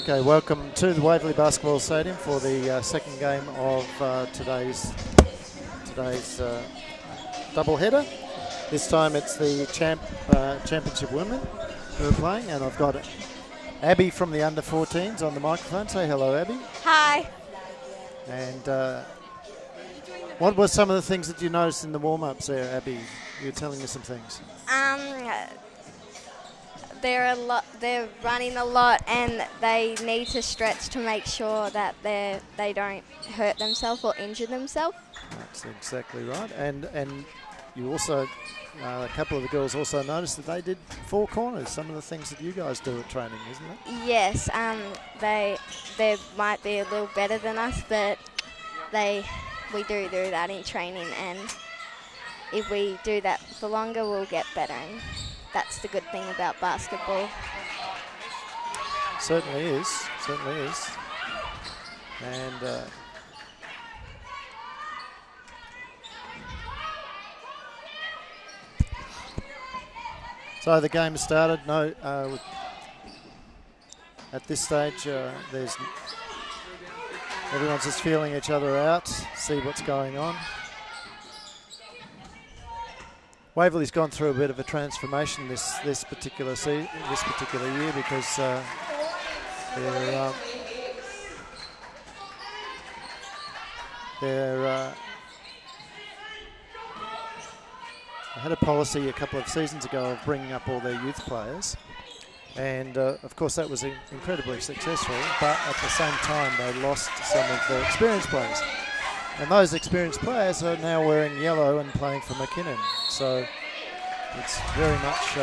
Okay, welcome to the Waverley Basketball Stadium for the second game of today's doubleheader. This time it's the championship women who are playing, and I've got Abby from the under-14s on the microphone. Say hello, Abby. Hi. And what were some of the things that you noticed in the warm-ups there, Abby? You were telling me some things. They're running a lot, and they need to stretch to make sure that they don't hurt themselves or injure themselves. That's exactly right. And you also, a couple of the girls also noticed that they did 4 corners. Some of the things that you guys do at training, isn't it? Yes. They might be a little better than us, but we do that in training, and if we do that for longer, we'll get better. And that's the good thing about basketball. Certainly is. Certainly is. And so the game has started. No, at this stage, everyone's just feeling each other out, see what's going on. Waverley's gone through a bit of a transformation this particular year because they had a policy a couple of seasons ago of bringing up all their youth players, and of course that was incredibly successful, but at the same time they lost some of the experienced players. And those experienced players are now wearing yellow and playing for McKinnon. So it's very much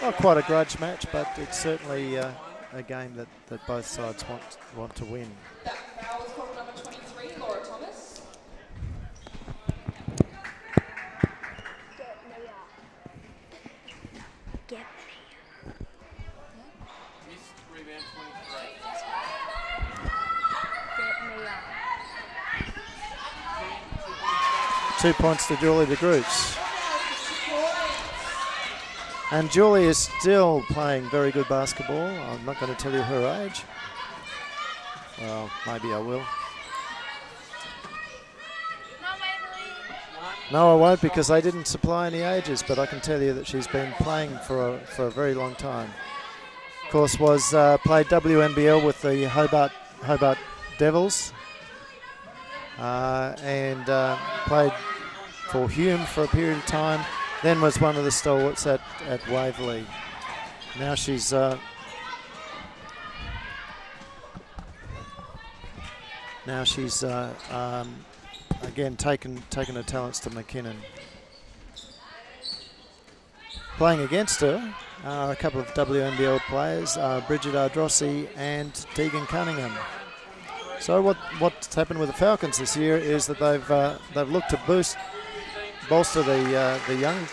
not quite a grudge match, but it's certainly a game that both sides want to win. That foul is called number 23, Laura Thomas. Rebound 2 points to Julie de Groot. And Julie is still playing very good basketball. I'm not going to tell you her age. Well, maybe I will. No, I won't, because they didn't supply any ages, but I can tell you that she's been playing for a very long time. Of course, played WNBL with the Hobart Devils, and played for Hume for a period of time. Then was one of the stalwarts at Waverley. Now she's again taken her talents to McKinnon. Playing against her are a couple of WNBL players, Bridget Ardrossi and Tegan Cunningham. So what's happened with the Falcons this year is that they've looked to bolster the young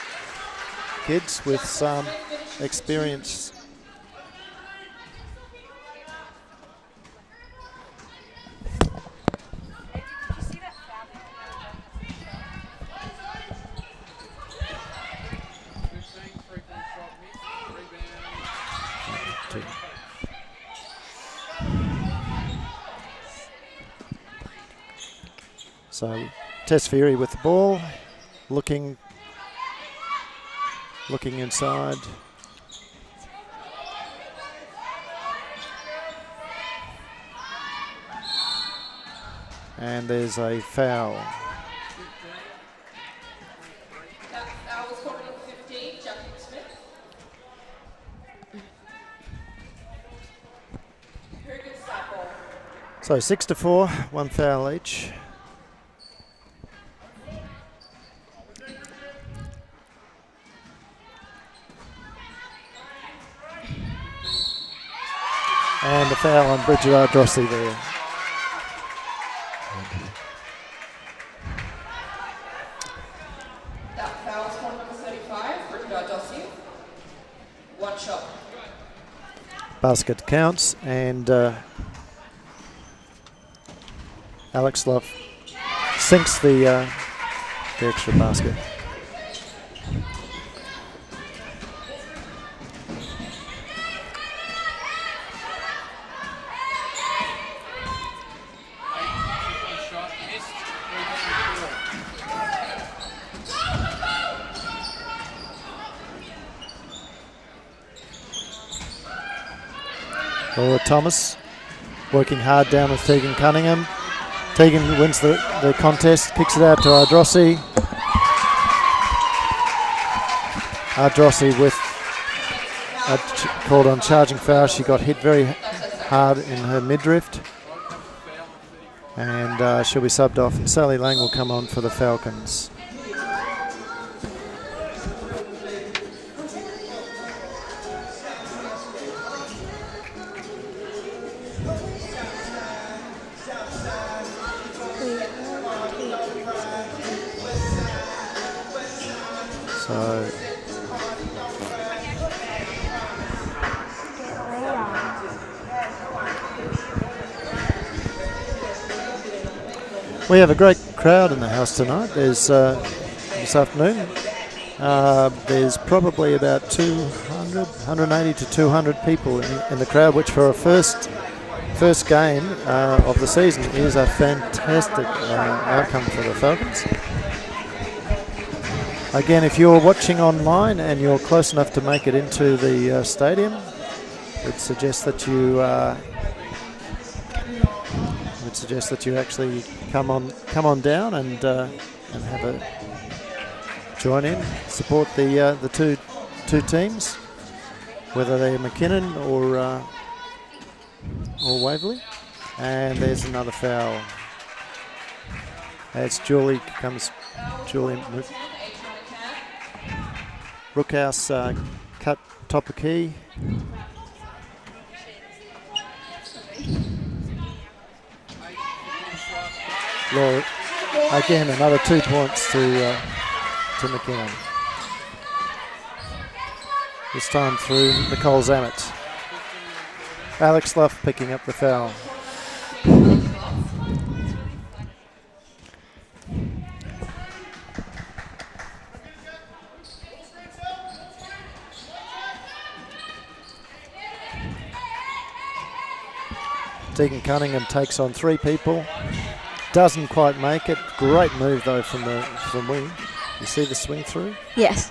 kids with some experience. So Tess Fury with the ball, looking inside. And there's a foul. That foul was called number 15, Jackie Smith. Very good start ball. So 6-4, 1 foul each. And the foul on Bridget Ardrossi there. That foul is called number 35, Bridget Ardrossi. 1 shot. Basket counts, and Alex Love sinks the extra basket. Laura Thomas working hard down with Tegan Cunningham. Tegan wins the contest, kicks it out to Ardrossi. Ardrossi with called on charging foul. She got hit very hard in her midriff. And she'll be subbed off, and Sally Lang will come on for the Falcons. So we have a great crowd in the house tonight. There's this afternoon. There's probably about 180 to 200 people in the crowd, which for a first game of the season is a fantastic outcome for the Falcons. Again, if you're watching online and you're close enough to make it into the stadium, we'd suggest that you actually come on down and have a join in, support the two teams, whether they're McKinnon or Waverley. And there's another foul. As Julie Rookhouse cut top of key. Laura, again, another 2 points to McKinnon. This time through Nicole Zammett. Alex Luff picking up the foul. Tegan Cunningham takes on 3 people. Doesn't quite make it. Great move though from wing. You see the swing through? Yes.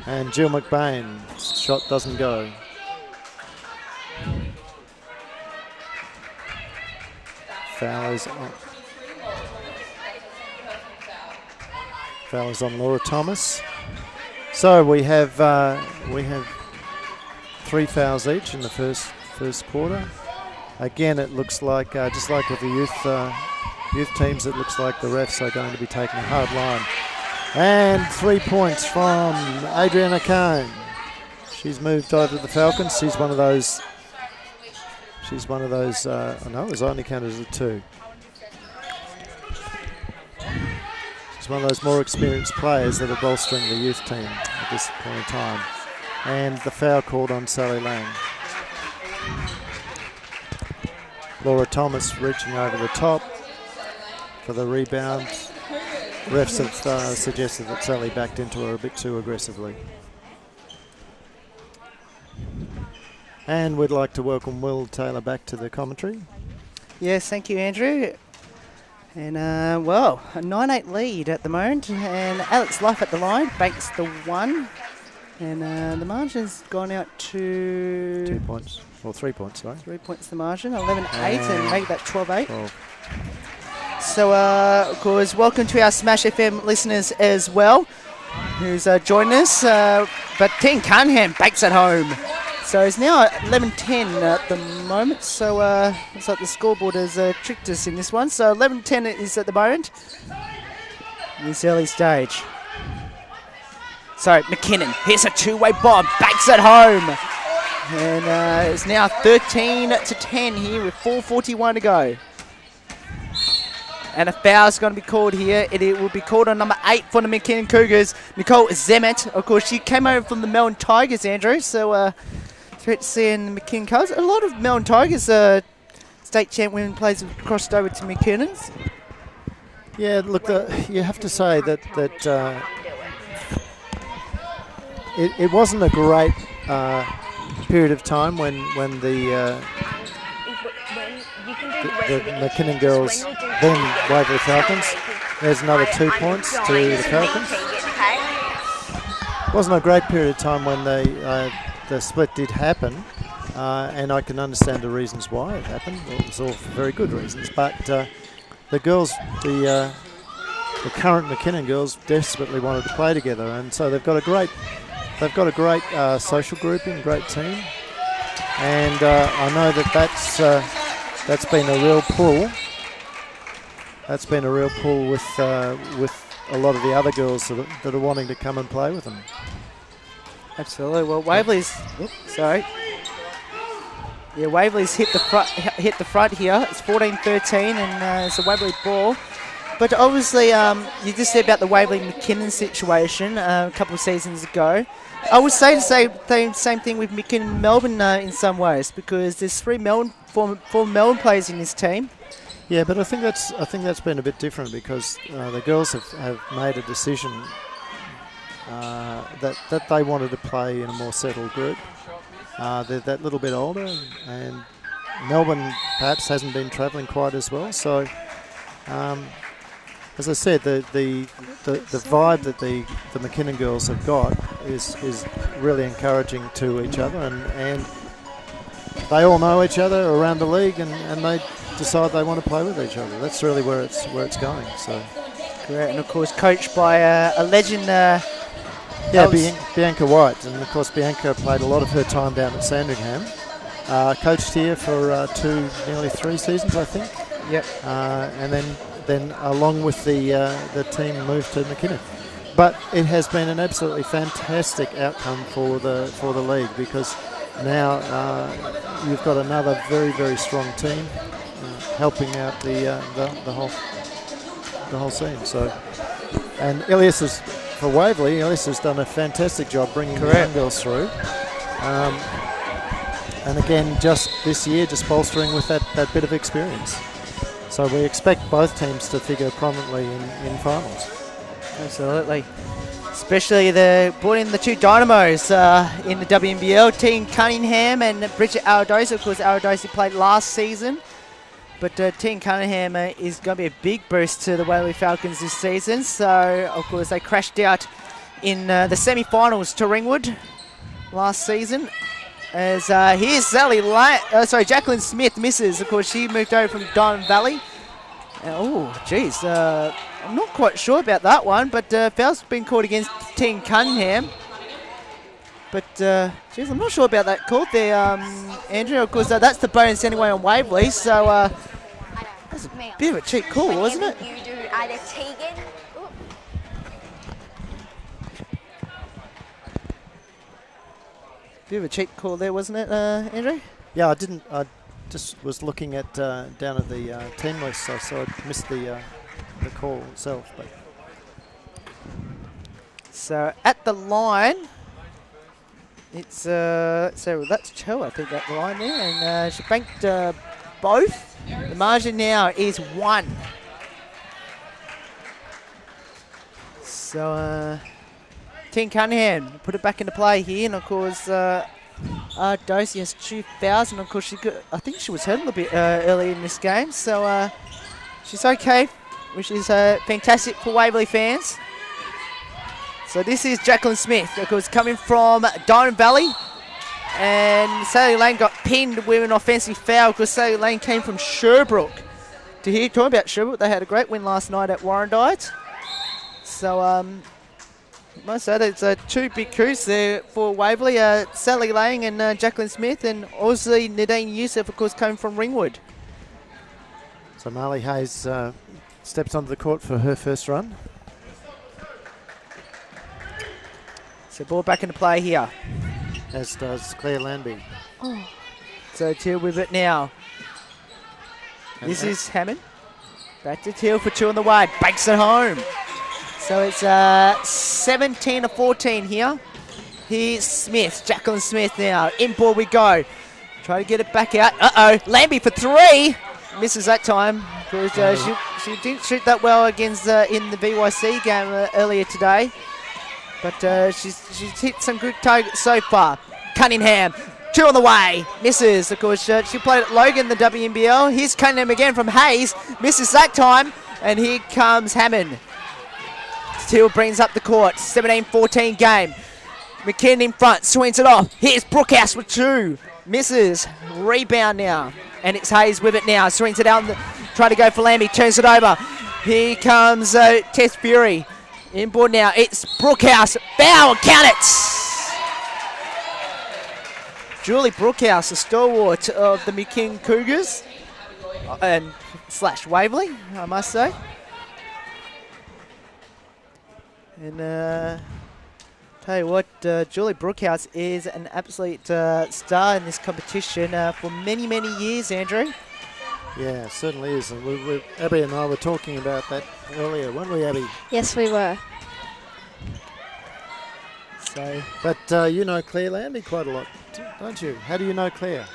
And Jill McBain's shot doesn't go. Foul is on Laura Thomas. So we have 3 fouls each in the first quarter. Again, it looks like just like with the youth teams, it looks like the refs are going to be taking a hard line. And 3 points from Adriana Cohn. She's moved over to the Falcons. She's one of those. Oh no, it was only counted as a 2. She's one of those more experienced players that are bolstering the youth team at this point in time. And the foul called on Sally Lang. Laura Thomas reaching over the top for the rebound. Refs have suggested that Sally backed into her a bit too aggressively. And we'd like to welcome Will Taylor back to the commentary. Yes, thank you, Andrew. And, well, a 9-8 lead at the moment. And Alex Luff at the line, banks the 1. And the margin's gone out to... 2 points. Or 3 points, sorry. 3 points the margin, 11-8, and make that 12-8. So, of course, welcome to our Smash FM listeners as well, who's joined us. But Tegan Cunningham banks at home. So it's now 11-10 at the moment. So looks like the scoreboard has tricked us in this one. So 11-10 is at the moment in this early stage. So McKinnon, here's a 2-way bomb, banks at home. And it's now 13-10 here with 4:41 to go. And a foul is going to be called here. It will be called on number 8 for the McKinnon Cougars, Nicole Zammett. Of course, she came over from the Melbourne Tigers, Andrew. So great to see in the McKinnon Cougars. A lot of Melbourne Tigers state champ women players have crossed over to McKinnon's. Yeah, look, you have to say that it wasn't a great period of time when the McKinnon girls, then Waverley Falcons, There's another 2 points to the Falcons. Wasn't a great period of time when the split did happen, and I can understand the reasons why it happened. It was all for very good reasons, but the girls, the current McKinnon girls, desperately wanted to play together, and so they've got a great social grouping, great team, and I know that's been a real pull. That's been a real pull with a lot of the other girls that are wanting to come and play with them. Absolutely. Well, Waverley's Waverley's hit the front here. It's 14-13, and it's a Waverley ball. But obviously, you just said about the Waverley McKinnon situation a couple of seasons ago. I would say the same thing with McKinnon Melbourne in some ways, because there's four Melbourne players in this team. Yeah, but I think that's been a bit different because the girls have made a decision that they wanted to play in a more settled group. They're that little bit older, and Melbourne perhaps hasn't been travelling quite as well. So, as I said, the vibe that the McKinnon girls have got is really encouraging to each other, and they all know each other around the league, and they decide they want to play with each other. That's really where it's going. So, correct, and of course coached by a legend. Bianca White, and of course Bianca played a lot of her time down at Sandringham. Coached here for nearly 3 seasons, I think. Yep. And then along with the team moved to McKinnon. But it has been an absolutely fantastic outcome for the league, because now you've got another very, very strong team helping out the whole scene. So, and Ilias for Waverley, Ilias has done a fantastic job bringing the young girls through. And again, just this year, just bolstering with that bit of experience. So we expect both teams to figure prominently in finals. Absolutely. Especially brought in the 2 dynamos in the WNBL, Team Cunningham and Bridget Aradosi. Of course, Aradosi played last season. But Team Cunningham is going to be a big boost to the Waverley Falcons this season. So, of course, they crashed out in the semi-finals to Ringwood last season. As here's Jacqueline Smith misses. Of course, she moved over from Diamond Valley. I'm not quite sure about that one, but foul's been called against Team Cunningham. But, I'm not sure about that call there, Andrew. Of course, that's the bonus anyway on Waverley. So, that's a bit of a cheap call, wasn't it? You do either Tegan. Bit of a cheap call there, wasn't it, Andrew? Yeah, I just was looking at down at the team list, so I missed the call itself. But so at the line, it's so that's Cho, I think, at the line there, and she banked both. The margin now is 1. So Team Cunningham put it back into play here, and of course Dosi has 2 fouls, and of course I think she was hurt a little bit early in this game, so she's okay, which is fantastic for Waverley fans. So this is Jacqueline Smith, of course, coming from Diamond Valley. And Sally Lane got pinned with an offensive foul because Sally Lane came from Sherbrooke. Talking about Sherbrooke, they had a great win last night at Warrandyte. So, most of it's 2 big coups there for Waverley. Sally Lane and Jacqueline Smith, and obviously Nadine Youssef, of course, coming from Ringwood. So Marley Hayes steps onto the court for her first run. So ball back into play here. As does Claire Landby. Oh. So Teal with it now. This is Hammond. Back to Teal for 2 on the way. Banks it home. So it's 17-14 here. Here's Smith, Jacqueline Smith now. In ball we go. Try to get it back out. Landby for 3. Misses that time. Because she didn't shoot that well against in the BYC game earlier today. But she's hit some good targets so far. Cunningham, 2 on the way. Misses. Of course, she played at Logan, the WNBL. Here's Cunningham again from Hayes. Misses that time. And here comes Hammond. Still brings up the court. 17-14 game. McKinnon in front, swings it off. Here's Brookhouse with 2. Misses. Rebound now. And it's Hayes with it now. Swings it out. Trying to go for Lambie. Turns it over. Here comes Tess Fury. Inboard now. It's Brookhouse. Foul. Count it. Julie Brookhouse, a stalwart of the McKinnon Cougars. And / Waverley, I must say. And tell you what, Julie Brookhouse is an absolute star in this competition for many, many years, Andrew. Yeah, it certainly is. And Abby and I were talking about that earlier, weren't we, Abby? Yes, we were. So, but you know Claire Lambie quite a lot, don't you? How do you know Claire?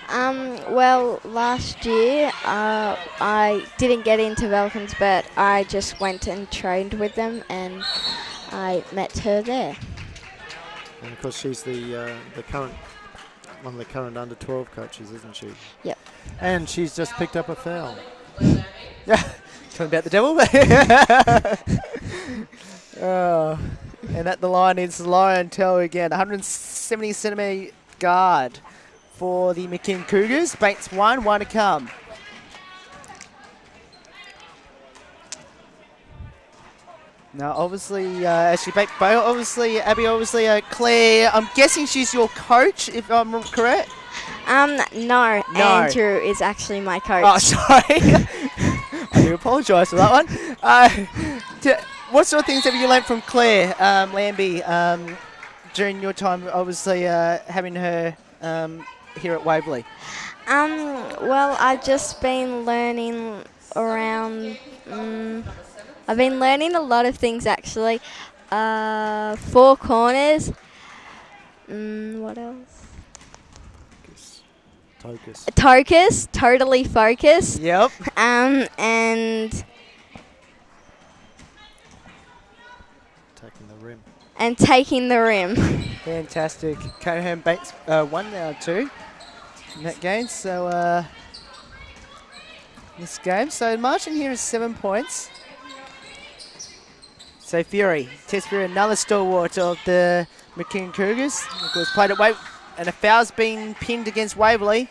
Well, last year I didn't get into Velkins, but I just went and trained with them, and I met her there. And of course, she's the current one of the current under 12 coaches, isn't she? Yep. And she's just picked up a foul. Yeah, talking about the devil. Oh, and at the line is Lauren Tell again, 170 centimetre guard for the McKinnon Cougars. Bates 1 to come. Now, obviously, actually, obviously, Abby, obviously, Claire, I'm guessing she's your coach, if I'm correct? No, Andrew is actually my coach. Oh, sorry. I do apologise for that one. What sort of things have you learnt from Claire Lambie during your time, obviously, having her here at Waverley? Well, I've just been learning around... I've been learning a lot of things, actually. 4 corners. What else? Tokus, totally focus. Yep. And taking the rim. Fantastic. Cohen Bates 1 now 2 in that game. So this game. So margin here is 7 points. So Fury, Tess Fury, another stalwart of the McKinnon Cougars. Of course, played at Waverley, and a foul's been pinned against Waverley.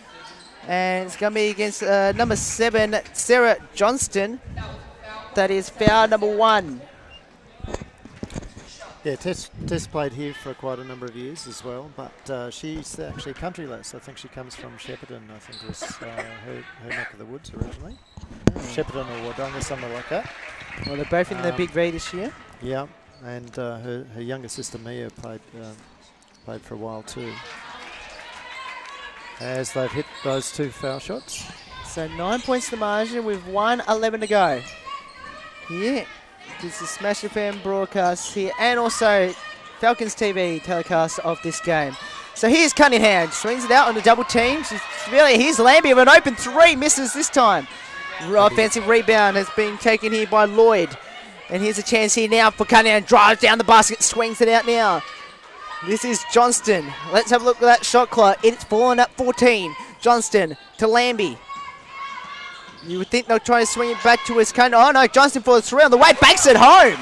And it's going to be against number 7, Sarah Johnston. That is foul number 1. Yeah, Tess played here for quite a number of years as well, but she's actually country lass. I think she comes from Shepparton. I think was her neck of the woods originally. Shepparton or Wodonga, somewhere like that. Well, they're both in the Big V this year. Yeah, and her younger sister Mia played for a while too. As they've hit those 2 foul shots. So 9 points to the margin with 1:11 to go. Yeah, this is Smash FM broadcast here, and also Falcons TV telecast of this game. So here's Cunningham, swings it out on the double team. Here's Lambie with an open 3, misses this time. Offensive rebound has been taken here by Lloyd. And here's a chance here now for Cunningham. Drives down the basket, swings it out now. This is Johnston. Let's have a look at that shot clock. It's fallen at 14. Johnston to Lambie. You would think they'll try to swing it back to his Cunningham. Oh no, Johnston for the 3 on the way. Banks it home.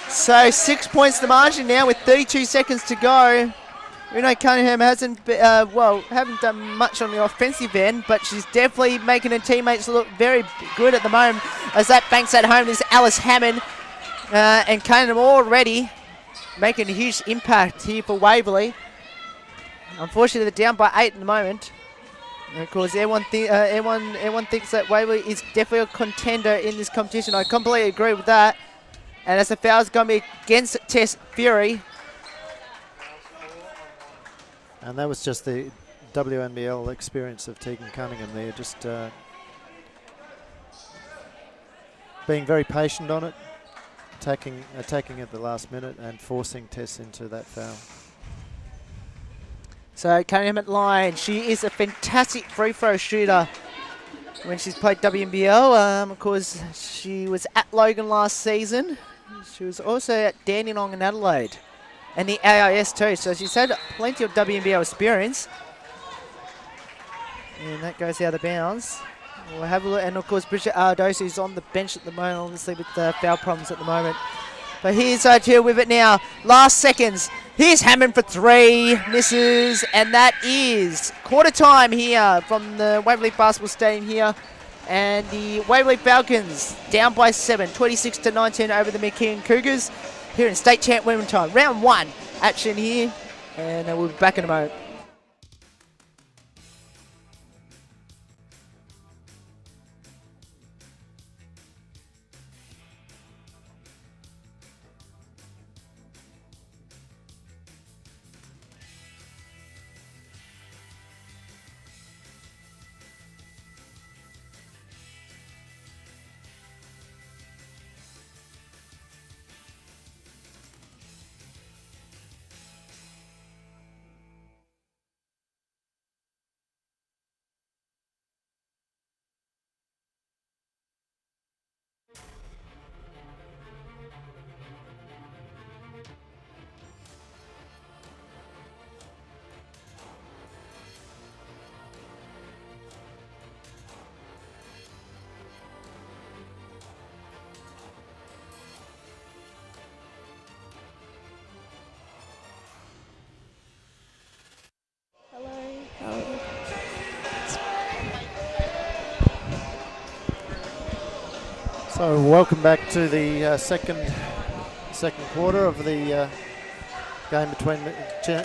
So 6 points to the margin now with 32 seconds to go. We know Cunningham hasn't, haven't done much on the offensive end, but she's definitely making her teammates look very good at the moment. As that banks at home, this is Alice Hammond. And Cunningham already making a huge impact here for Waverley. Unfortunately, they're down by 8 at the moment. And of course, everyone thinks that Waverley is definitely a contender in this competition. I completely agree with that. And as the foul is going to be against Tess Fury. And that was just the WNBL experience of Tegan Cunningham there, just being very patient on it, attacking at the last minute and forcing Tess into that foul. So Cunningham at line, she is a fantastic free throw shooter when she's played WNBL. Of course, she was at Logan last season. She was also at Dandenong in Adelaide. And the AIS too, so she's had plenty of WNBL experience. And that goes out of bounds. We'll have a look. And, of course, Bridget Ardosi is on the bench at the moment, obviously, with foul problems at the moment. But here's O'Teal with it now. Last seconds. Here's Hammond for 3. Misses. And that is quarter time here from the Waverley Basketball Stadium here. And the Waverley Falcons down by 7, 26-19 over the McKinnon Cougars here in State Champ Women time. Round 1 action here. And we'll be back in a moment. So welcome back to the second quarter of the game between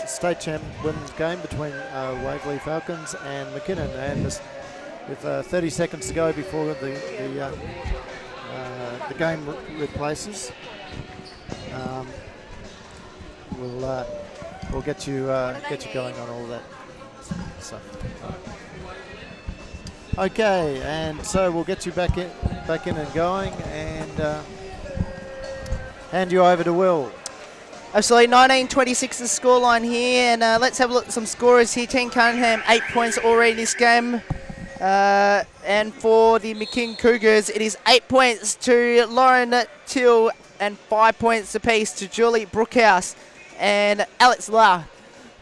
State Champ Women's game between Waverley Falcons and McKinnon, and with 30 seconds to go before the game replaces. We'll get you going on all that stuff. Okay, and so we'll get you back in and going, and hand you over to Will. Absolutely, 19-26 the scoreline here, and let's have a look at some scorers here. Team Cunningham, 8 points already in this game. And for the McKinnon Cougars, it is 8 points to Lauren Till and 5 points apiece to Julie Brookhouse and Alex La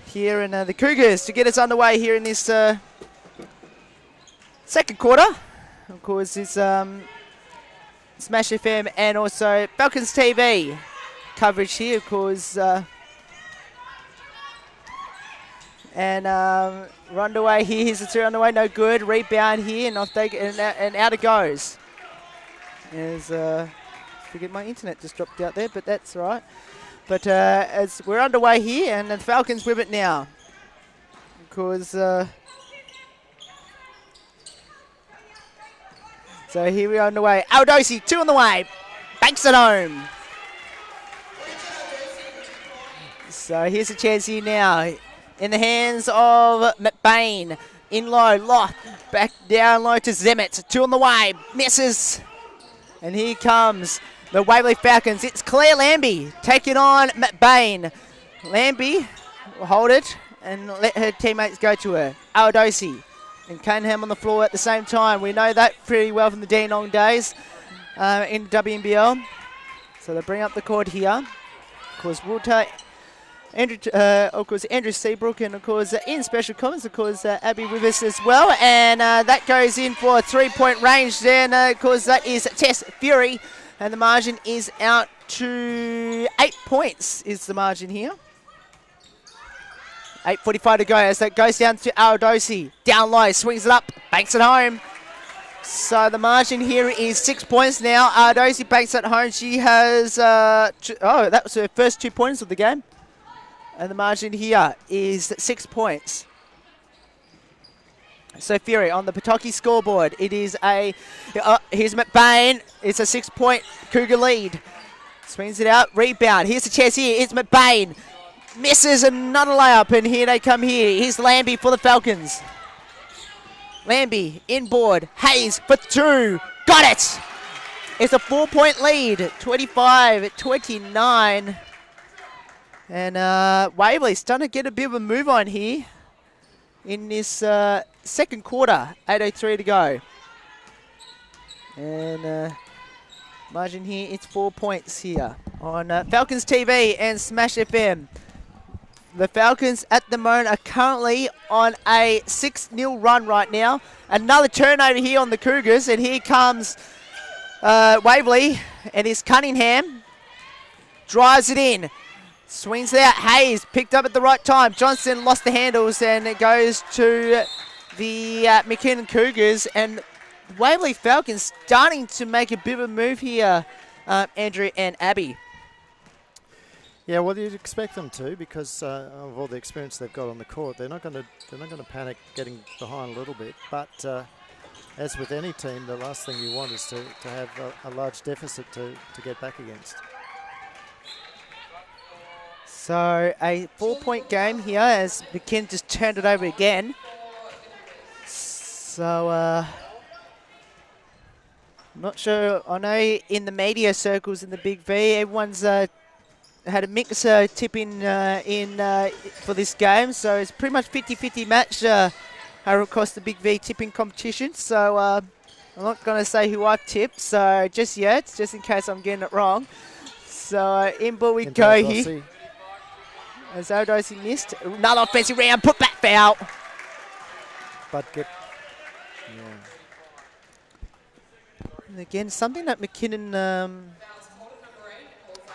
here in the Cougars to get us underway here in this second quarter. Of course, it's Smash FM and also Falcons TV coverage here, of course. And we're underway here. Here's the 2 underway. No good. Rebound here, and and out it goes. As forget my internet just dropped out there, but that's right. But as we're underway here, and the Falcons with it now, because so here we are underway. Aldosi, 2 on the way. Banks it home. So here's a chance here now. In the hands of McBain. In low, Loth. Back down low to Zemet. 2 on the way. Misses. And here comes the Waverley Falcons. It's Claire Lambie taking on McBain. Lambie will hold it and let her teammates go to her. Aldosi and Cunningham on the floor at the same time. We know that pretty well from the Dandenong days in WNBL. So they bring up the court here. Of course, Walter, Andrew Seabrook, and of course in special comments, of course Abby with us as well. And that goes in for a 3-point range. Then of course that is Tess Fury, and the margin is out to 8 points. Is the margin here? 8:45 to go as that goes down to Aldosi. Down low, swings it up, banks it home. So the margin here is 6 points now. Aldosi banks it home. She has, that was her first 2 points of the game. And the margin here is 6 points. So Fury on the Pawtucket scoreboard. It is here's McBain. It's a 6-point Cougar lead. Swings it out, rebound. Here's the chance here. It's McBain. Misses another layup, and here they come here. Here's Lambie for the Falcons. Lambie inboard. Hayes for 2. Got it! It's a 4-point lead. 25-29. And Waverley's starting to get a bit of a move on here in this second quarter. 8:03 to go. And margin here, it's 4 points here on Falcons TV and Smash FM. the Falcons at the moment are currently on a 6-0 run right now. Another turnover here on the Cougars, and here comes Waverley, and it's Cunningham. Drives it in. Swings it out. Hayes picked up at the right time. Johnson lost the handles, and it goes to the McKinnon Cougars. And Waverley Falcons starting to make a bit of a move here, Andrew and Abby. Yeah, well, you'd expect them to because of all the experience they've got on the court. They're not going to panic getting behind a little bit. But as with any team, the last thing you want is to have a large deficit to get back against. So a 4-point game here as McKinnon just turned it over again. So not sure. I know in the media circles in the Big V, everyone's had a mix tip in for this game, so it's pretty much 50-50 match across the Big V tipping competition. So I'm not going to say who I've tipped, so just yet, just in case I'm getting it wrong. So in ball we go here. As O'Dorsey missed, another offensive round, put back foul. But yeah. And again, something that McKinnon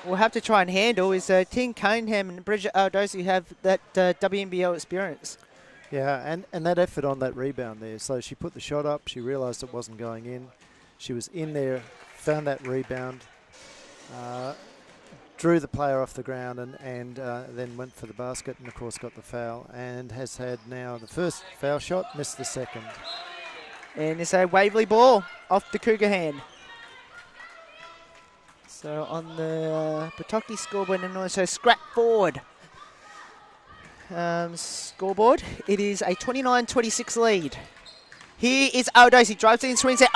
will have to try and handle is Tim Cunningham and Bridget O'Dorsey have that WNBL experience. Yeah, and that effort on that rebound there. So she put the shot up, she realised it wasn't going in. She was in there, found that rebound, drew the player off the ground and then went for the basket and, of course, got the foul and has had now the first foul shot, missed the second. And it's a Waverley ball off the Cougar hand. So on the Pawtucket scoreboard and also scrap forward scoreboard, it is a 29-26 lead. Here is O'Dorsey, drives in, swings it.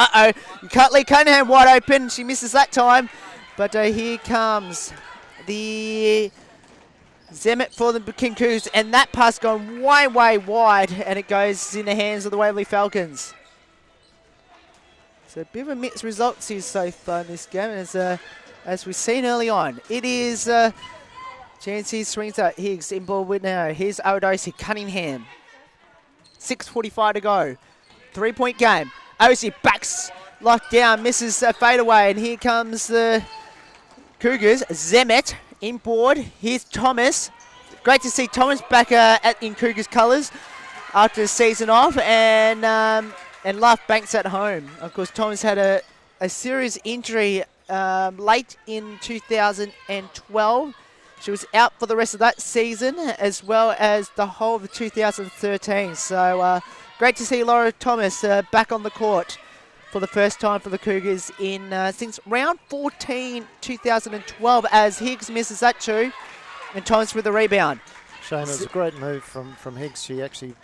You can't leave Cunningham wide open. She misses that time. But here comes the Zemet for the McKinnon Cougars, and that pass gone way, way wide, and it goes in the hands of the Waverley Falcons. So a bit of a mixed results here so far in this game, as we've seen early on. It is Jancy swings out Higgs in ball with now. Here's O'Dorsey, Cunningham. 6:45 to go. 3-point game. O'Dorsey backs locked down, misses a fadeaway, and here comes the Cougars. Zemet inboard. Here's Thomas. Great to see Thomas back in Cougars colours after the season off, and Luff Banks at home. Of course, Thomas had a serious injury late in 2012. She was out for the rest of that season as well as the whole of 2013. So great to see Laura Thomas back on the court for the first time for the Cougars in since round 14, 2012, as Higgs misses that too, and Thomas with the rebound. Shane, it was a great move from Higgs. She actually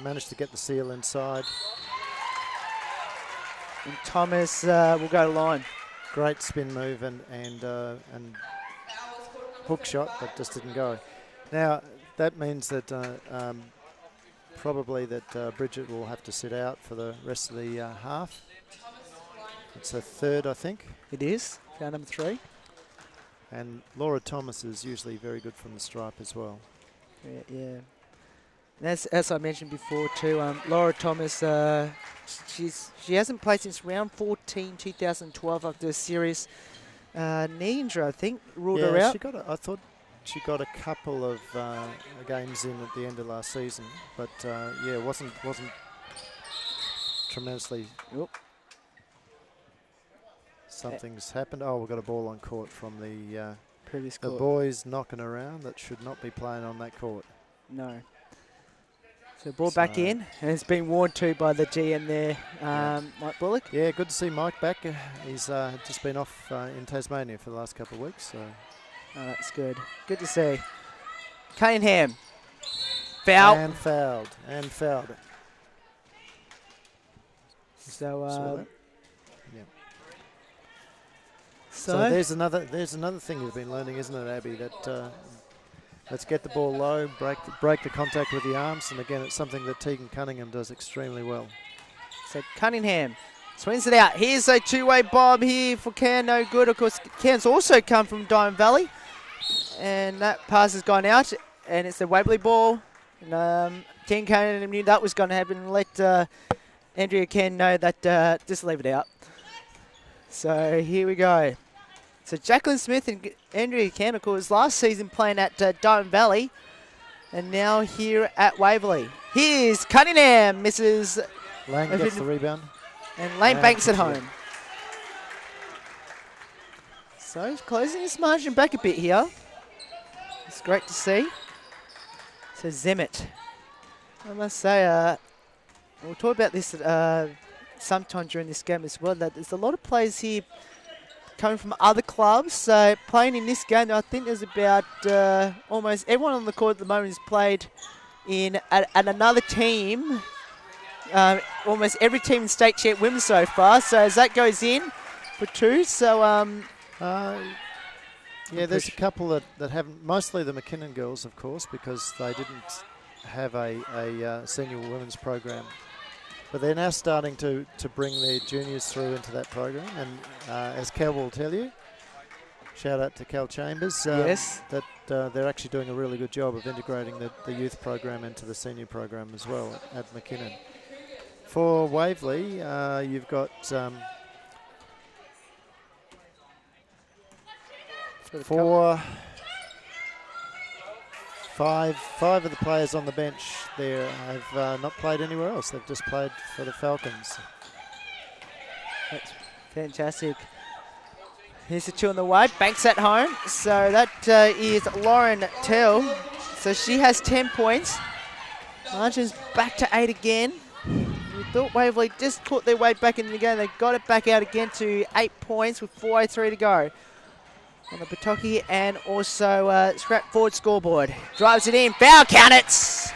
managed to get the seal inside. And Thomas will go to line. Great spin move and hook shot, but just didn't go. Now that means that probably that Bridget will have to sit out for the rest of the half. It's a third, I think. It is, foul number 3. And Laura Thomas is usually very good from the stripe as well. Yeah. And as I mentioned before too, Laura Thomas, she hasn't played since round 14, 2012 after a serious knee injury, I think, ruled her out. I thought she got a couple of games in at the end of last season, but yeah, wasn't tremendously. Oop. Something's happened. Oh, we've got a ball on court from the previous court. The boys knocking around that should not be playing on that court. No. So ball back in, and it's been warned to by the GM there, Mike Bullock. Yeah, good to see Mike back. He's just been off in Tasmania for the last couple of weeks. So. Oh, that's good. Good to see. Cunningham. Foul. And fouled. So, yeah. So there's another thing you've been learning, isn't it, Abby? That let's get the ball low, break the contact with the arms, and again, it's something that Tegan Cunningham does extremely well. So Cunningham swings it out. Here's a two-way bomb here for Cairn, no good. Of course, Cairn's also come from Diamond Valley, and that pass has gone out. and it's the Waverley ball. And, Team Cannon knew that was going to happen. Let Andrea Ken know that just leave it out. So here we go. So Jacqueline Smith and Andrea Ken, of course, last season playing at Diamond Valley, and now here at Waverley. Here's Cunningham, misses. Lang gets the rebound. And Lane banks at home. So he's closing his margin back a bit here. It's great to see. So Zemet. I must say, we'll talk about this sometime during this game as well, that there's a lot of players here coming from other clubs. So playing in this game, I think there's about almost everyone on the court at the moment has played at another team. Almost every team in state champ women so far. So as that goes in for 2, so yeah, there's a couple that haven't. Mostly the McKinnon girls, of course, because they didn't have a senior women's program. But they're now starting to bring their juniors through into that program. And as Cal will tell you, shout out to Cal Chambers, yes, that they're actually doing a really good job of integrating the youth program into the senior program as well at McKinnon. For Waverley, you've got five of the players on the bench there have not played anywhere else. They've just played for the Falcons. That's fantastic. Here's the 2 on the way. Banks at home. So that is Lauren Tell. So she has 10 points. Margin's back to 8 again. We thought Waverley just caught their way back in the game. They got it back out again to 8 points with 4:03 to go on the Pawtucket, and also scrap forward scoreboard. Drives it in, foul, count it!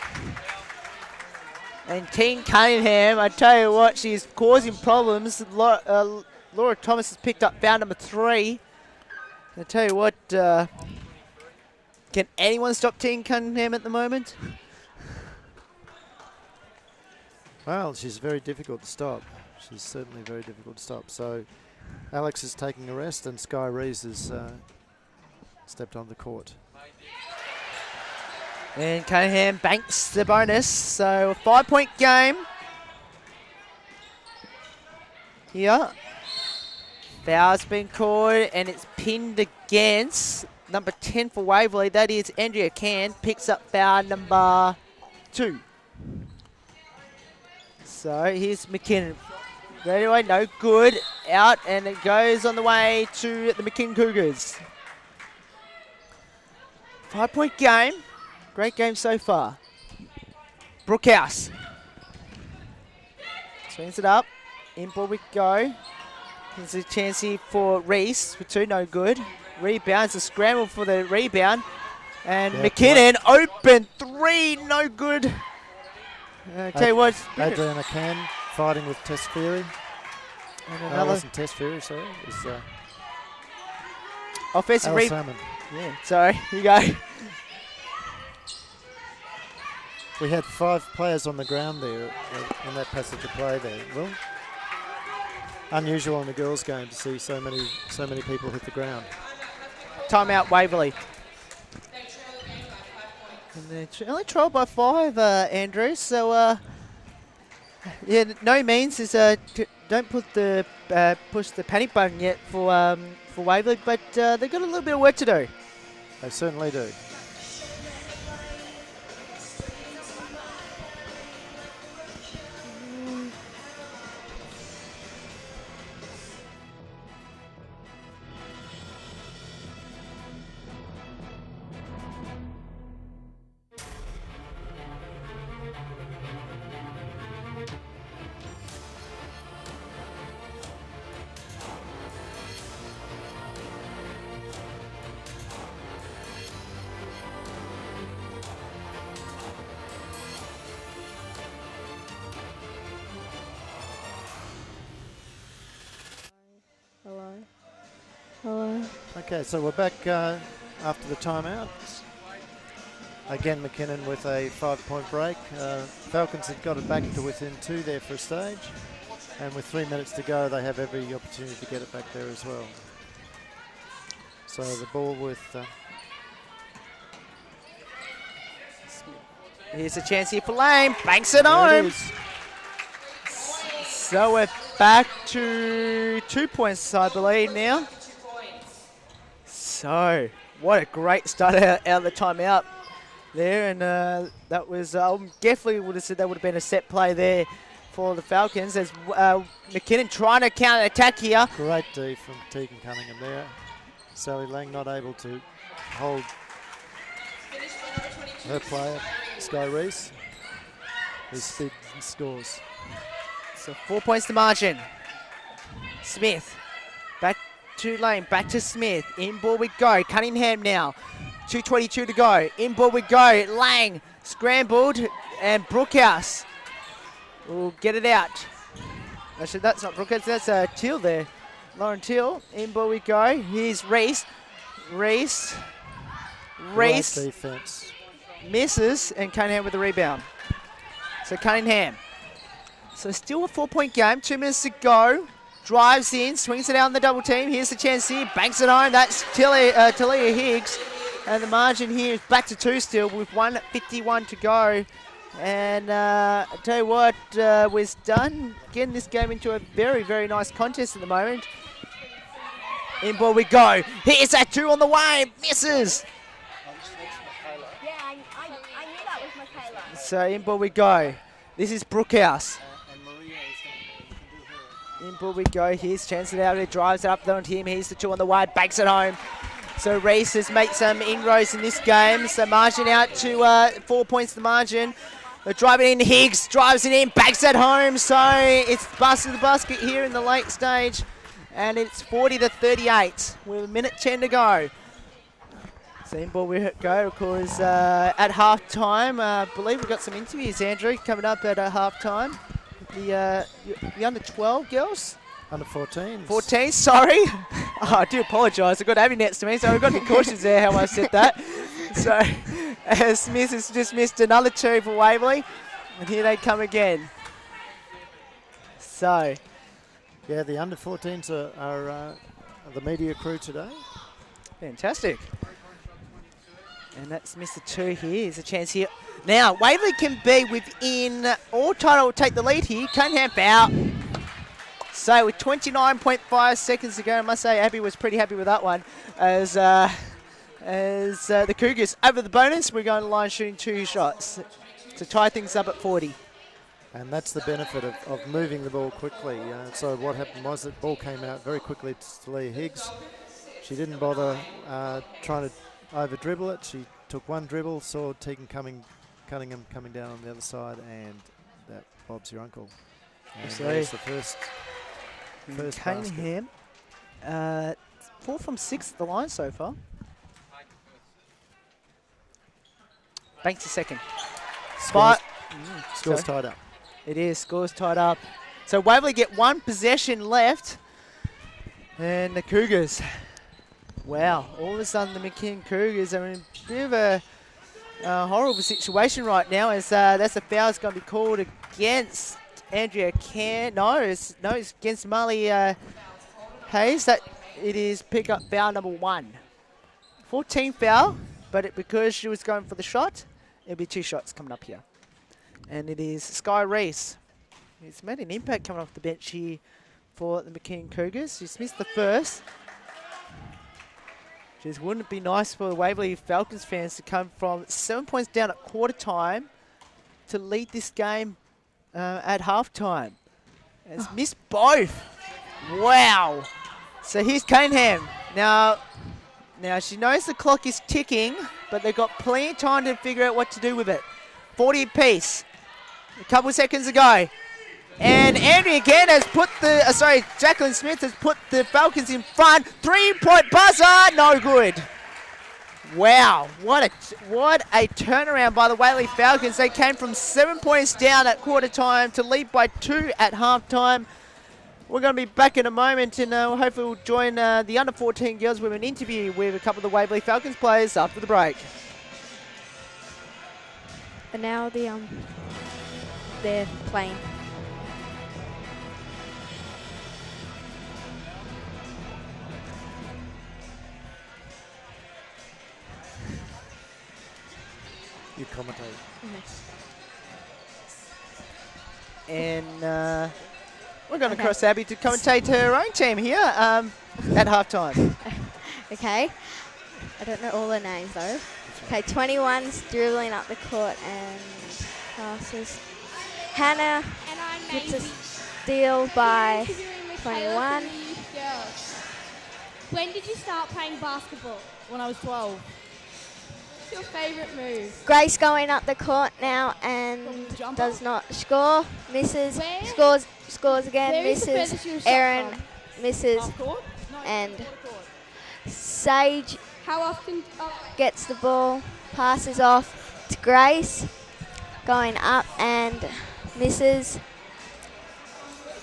And Team Cunningham, I tell you what, she's causing problems. Laura Thomas has picked up foul number 3. I tell you what, can anyone stop Team Cunningham at the moment? Well, she's very difficult to stop. She's certainly very difficult to stop. So Alex is taking a rest, and Sky Rees has stepped on the court. And Cunningham banks the bonus. So a 5-point game. Here. Foul's been called, and it's pinned against number 10 for Waverley. That is Andrea Can. Picks up foul number 2. So here's McKinnon. Anyway, no good. Out, and it goes on the way to the McKinnon Cougars. 5-point game. Great game so far. Brookhouse. Swings it up. In ball we go. There's a chance here for Reese for 2, no good. Rebounds, a scramble for the rebound. And yeah, McKinnon, open 3, no good. Tell you what. Adriana Can fighting with Tess Fury. And another. Wasn't Tess Fury, sorry. It was offensive rebound. Yeah, sorry, here you go. We had 5 players on the ground there in that passage of play there. Well, unusual in the girls' game to see so many people hit the ground. Timeout, Waverley. And they're only trailed by 5, Andrew. So, yeah, no means is don't put the push the panic button yet for Waverley, but they've got a little bit of work to do. They certainly do. Okay, so we're back after the timeout. Again, McKinnon with a 5-point break. Falcons had got it back to within 2 there for a stage. And with 3 minutes to go, they have every opportunity to get it back there as well. So the ball with Here's a chance here for Lane. Banks it There home. it is. So we're back to 2 points, I believe, now. So, what a great start out of the timeout there. And that was, definitely would have said that would have been a set play there for the Falcons. As McKinnon trying to counter-attack here. Great D from Tegan Cunningham there. Sally Lang not able to hold her player, Sky Reese, who speeds and scores. So 4 points to margin. Smith, back to Lane, back to Smith. In ball we go. Cunningham now. 2:22 to go. In ball we go. Lang scrambled, and Brookhouse will get it out. Actually, that's not Brookhouse, that's Teal there. Lauren Teal. In ball we go. Here's Reese. Reese Great defence. misses, and Cunningham with the rebound. So Cunningham. So still a 4-point game, 2 minutes to go. Drives in, swings it out on the double team. Here's the chance here, banks it home. That's Talia Higgs. And the margin here is back to 2 still with 1:51 to go. And I tell you what, we're done getting this game into a very, very nice contest at the moment. In ball we go. Here's that 2 on the way, misses. Yeah, I knew that was Michaela. So in ball we go. This is Brookhouse. In ball we go. Here's chance it out. It drives it up on him. Here's the 2 on the wide. Banks it home. So Reese has made some inroads in this game. So margin out to 4 points to margin. They're driving in. Higgs drives it in. Banks it home. So it's busted the basket here in the late stage. And it's 40-38 with 1:10 to go. So in ball we go, of course, at half-time. I believe we've got some interviews, Andrew, coming up at half-time. The under-12 girls? Under-14s. 14, sorry. Oh, I do apologise. I've got Abby next to me, so we've got to be cautious there how I said that. So Smith has just missed another 2 for Waverley. And here they come again. So, Yeah, the under-14s are the media crew today. fantastic. And that's Mr. 2 here. Here's a chance here. Now, Waverley can be within, or Title will take the lead here. Cunningham foul. So with 29.5 seconds to go, I must say Abby was pretty happy with that one. As the Cougars over the bonus, we're going to line shooting 2 shots to tie things up at 40. And that's the benefit of moving the ball quickly. So what happened was that ball came out very quickly to Leah Higgs. She didn't bother trying to over-dribble it. She took one dribble, saw Tegan Cunningham coming down on the other side, and that Bob's your uncle. And there's the first basket. Cunningham, 4 from 6 at the line so far. Banks a second. Scores tied up. It is, scores tied up. So Waverley get 1 possession left. And the Cougars, wow, all of a sudden the McKinnon Cougars are in a bit of a horrible situation right now, as that's a foul that's going to be called against Andrea Can. No, it's against Marley Hayes. That it is pick up foul number 1. 14 foul, but because she was going for the shot, it'll be 2 shots coming up here. And it is Sky Reese. He's made an impact coming off the bench here for the McKinnon Cougars. She's missed the first. Just wouldn't it be nice for the Waverley Falcons fans to come from 7 points down at quarter time to lead this game at halftime? Has missed both. Wow. So here's Cunningham. Now she knows the clock is ticking, but they've got plenty of time to figure out what to do with it. 40 apiece. A couple of seconds ago. And Andrea again has put Jacqueline Smith has put the Falcons in front. 3-point buzzer, no good. Wow, what a turnaround by the Waverley Falcons. They came from 7 points down at quarter time to lead by 2 at half time. We're going to be back in a moment, and hopefully we'll join the under-14 girls with an interview with a couple of the Waverley Falcons players after the break. And now they're playing. you commentate. And we're going to cross Abby to commentate her own team here at halftime. Okay. I don't know all the names though. Okay, 21's dribbling up the court and passes. Hannah gets a steal by 21. When did you start playing basketball? When I was 12. What's your favourite move? Grace going up the court now and does not score. Misses. Where? Scores again. Where is the Misses. furthest you've shot Erin from? misses. Half court? No, And quarter court. Sage How often? gets the ball, passes off to Grace, going up and misses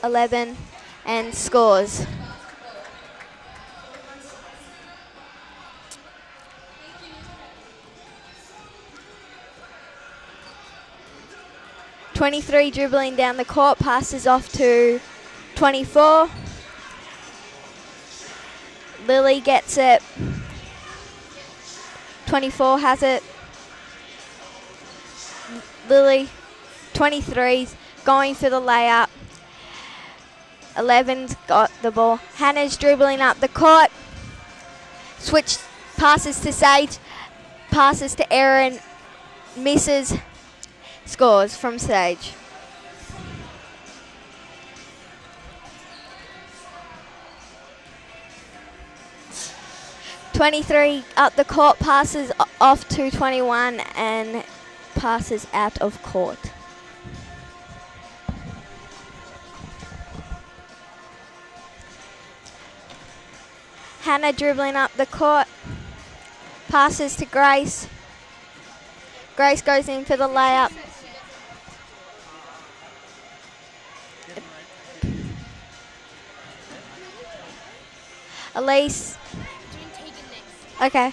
11 and scores. (23) dribbling down the court, passes off to 24. Lily gets it. 24 has it. Lily, 23's going for the layup. 11's got the ball. Hannah's dribbling up the court. Switch passes to Sage. Passes to Erin. Misses. Scores from Sage. (23) up the court, passes off to 21 and passes out of court. Hannah dribbling up the court, passes to Grace. Grace goes in for the layup. Elise. Okay.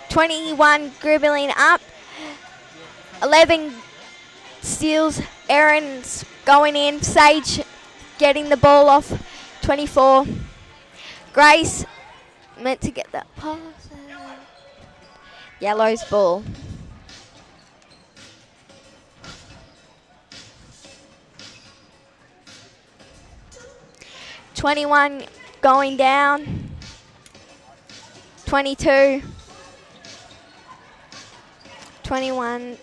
21 dribbling up. 11 steals. Erin's going in. Sage getting the ball off. 24. Grace meant to get that pass. Yellow's ball. (21) going down. 22. 21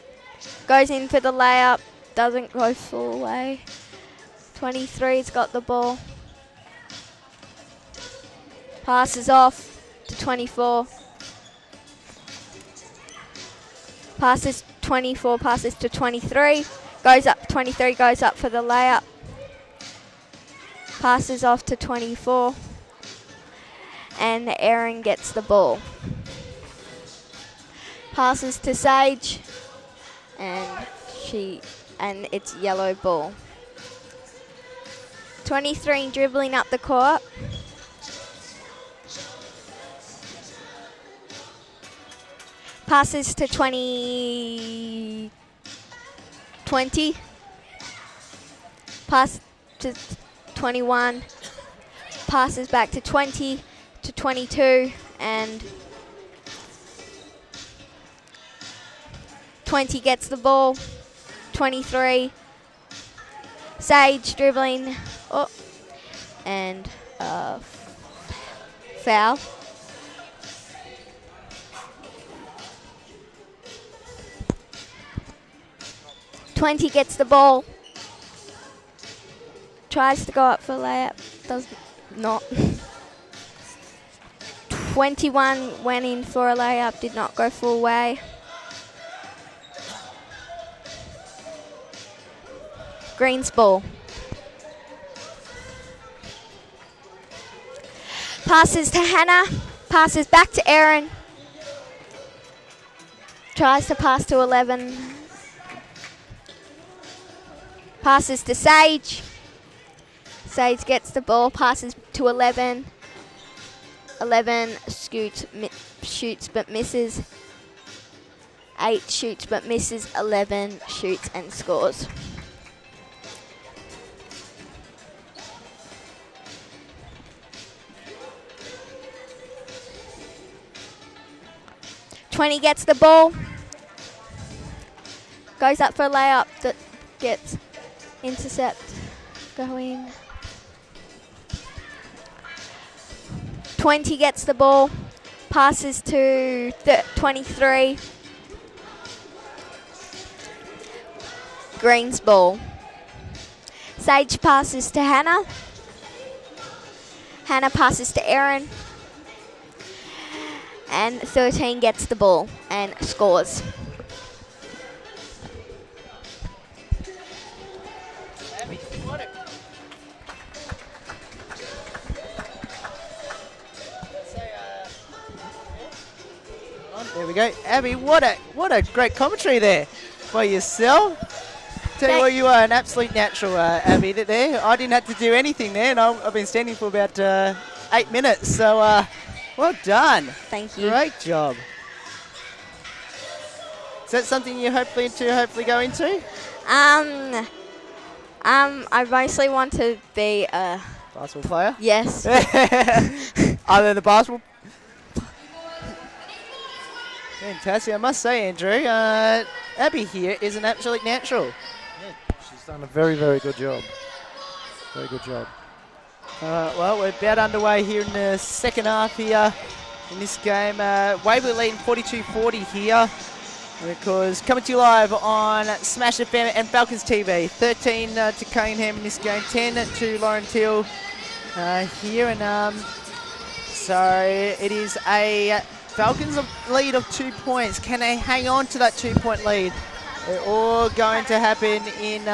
goes in for the layup. Doesn't go full way. 23's got the ball. Passes off to 24. Passes 24, passes to 23. Goes up, 23 goes up for the layup. Passes off to 24. And Erin gets the ball. Passes to Sage. And it's yellow ball. 23 dribbling up the court. Passes to 20. Pass to 21. Passes back to 20 to 22 and 20 gets the ball. 23. Sage dribbling. Oh, and foul. Twenty gets the ball. Tries to go up for layup. Does not. 21 went in for a layup. Did not go full way. Green's ball. Passes to Hannah. Passes back to Erin. Tries to pass to 11. Passes to Sage. Sage gets the ball. Passes to 11. 11 shoots but misses. 8 shoots but misses. 11 shoots and scores. (20) gets the ball. Goes up for a layup that gets intercept going. 20 gets the ball, passes to 23. Green's ball. Sage passes to Hannah. Hannah passes to Erin. And 13 gets the ball and scores. There we go. Abby, what a great commentary there by yourself. Tell you what, you are an absolute natural, Abby, there. I didn't have to do anything there, and I've been standing for about 8 minutes. So, well done. Thank you. Great job. Is that something you hopefully go into? I mostly want to be a Basketball player? yes. Other than the basketball? Fantastic. I must say, Andrew, Abby here is an absolute natural. Yeah, she's done a very, very good job. Very good job. Well, we're about underway here in the second half here in this game. Waverley leading 42-40 here. And of course, coming to you live on Smash FM and Falcons TV. 13 to Cunningham in this game, 10 to Lauren Till here. And so it is a Falcons lead of 2 points. Can they hang on to that 2-point lead? They're all going to happen in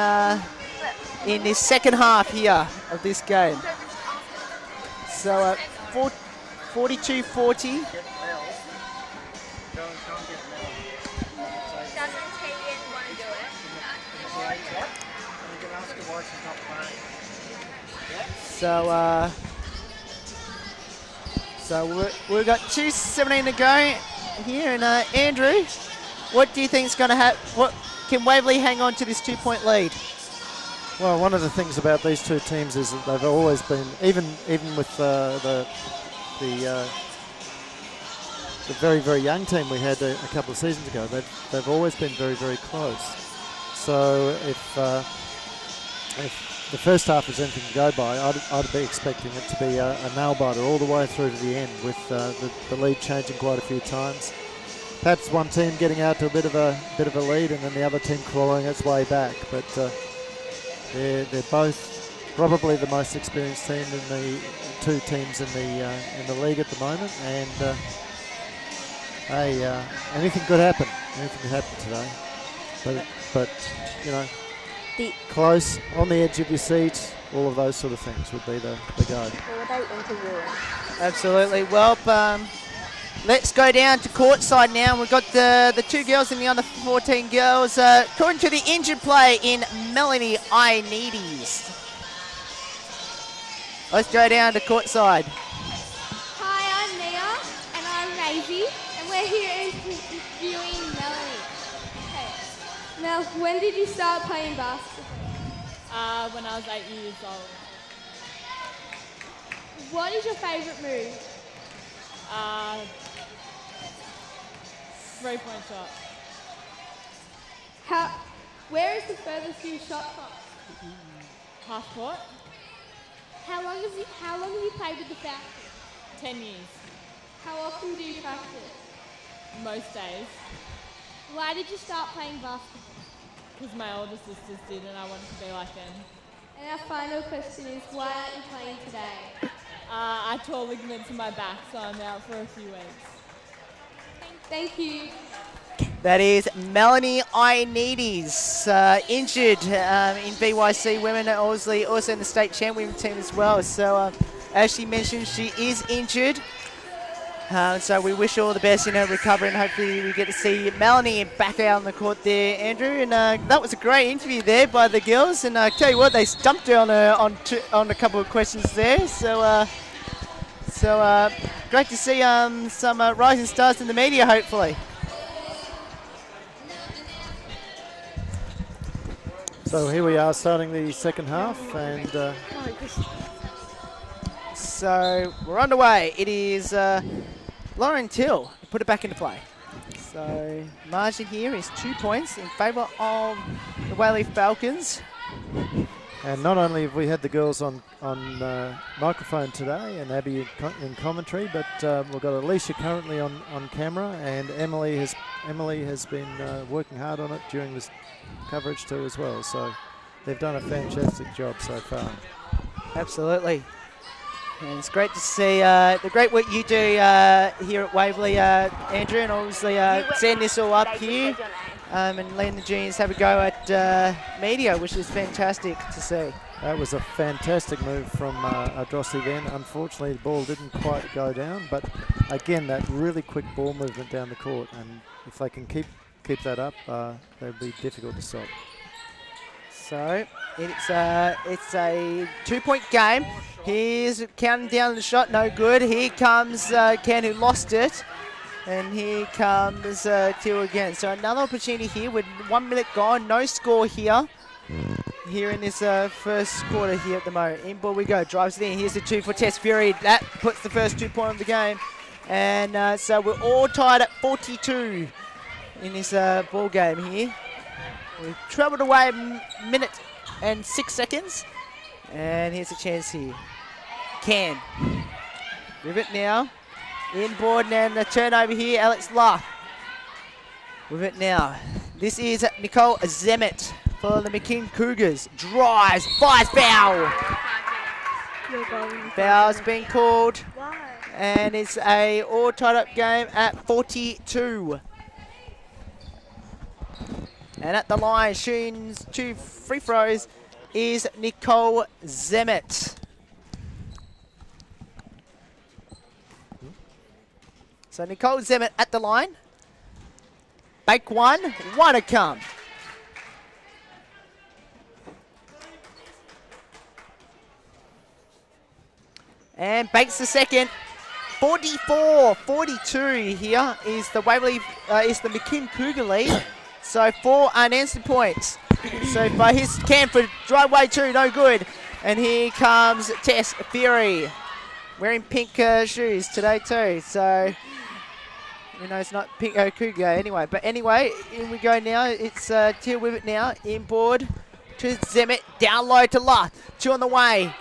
this second half here of this game. So 42-40. So we've got 2:17 to go here, and Andrew, what do you think is going to happen? What can Waverley hang on to this 2-point lead? Well, one of the things about these two teams is that they've always been, even with the very, very young team we had a couple of seasons ago, they've always been very, very close. So if the first half is anything to go by, I'd be expecting it to be a nail-biter all the way through to the end, with the lead changing quite a few times. Perhaps one team getting out to a bit of a lead, and then the other team clawing its way back. But they're both probably the most experienced team in the two teams in the league at the moment, and anything could happen. Anything could happen today. But you know. Close, on the edge of your seat, all of those sort of things would be the go. Absolutely. Well, let's go down to courtside now. We've got the two girls and the under 14 girls. According to the injured play in Melanie Ioannidis. Let's go down to courtside. Hi, I'm Nia, and I'm Maisie, and we're here interviewing Melanie. Okay. Now, when did you start playing basketball? When I was 8 years old. What is your favourite move? 3-point shot. Where is the furthest you shot from? Half court. How long have you played with the Falcons? 10 years. How often do you practice? Most days. Why did you start playing basketball? Because my older sisters did, and I wanted to be like them. And our final question is, why aren't you playing today? I tore ligaments in my back, so I'm out for a few weeks. Thank you. That is Melanie Ioannidis, injured in BYC women, obviously also in the state champion team as well. So as she mentioned, she is injured. So we wish her all the best in her recovery, and hopefully we get to see Melanie back out on the court there, Andrew. And that was a great interview there by the girls. And I tell you what, they stumped her on a couple of questions there. So great to see some rising stars in the media, hopefully. So here we are starting the second half, and so we're underway. It is Lauren Till. Put it back into play. So margin here is 2 points in favour of the Waverley Falcons. And not only have we had the girls on microphone today and Abby in commentary, but we've got Alicia currently on camera, and Emily has been working hard on it during this coverage too as well. So they've done a fantastic job so far. Absolutely. And it's great to see the great work you do here at Waverley, Andrew, and obviously setting this all up here and letting the juniors have a go at media, which is fantastic to see. That was a fantastic move from Drossi then. Unfortunately, the ball didn't quite go down, but again, that really quick ball movement down the court, and if they can keep that up, they'll be difficult to stop. So it's a 2-point game. Here's counting down the shot, no good. Here comes Ken, who lost it. And here comes Teal again. So another opportunity here with 1 minute gone. No score here. Here in this first quarter here at the moment. In ball we go. Drives it in. Here's the 2 for Tess Fury. That puts the first 2 point of the game. And so we're all tied at 42 in this ball game here. We've travelled away a minute and 6 seconds. And here's a chance here. Can. With it now. Inboard and a turnover here. Alex Laugh. With it now. This is Nicole Zemet for the McKinnon Cougars. Drives. Fires. Foul. Foul's been called. And it's a all tied up game at 42. And at the line, shooting 2 free throws is Nicole Zemet. So Nicole Zemet at the line. Bake one to come. And bakes the second. 44-42 here is the Waverley, is the McKinnon Cougar lead. So 4 unanswered points. So by his Canford, driveway 2, no good. And here comes Tess Fury, wearing pink shoes today too. So, you know, it's not pink Cougar anyway. But anyway, in we go now. It's Teal with it now. Inboard to Zemet, down low to Luth. 2 on the way.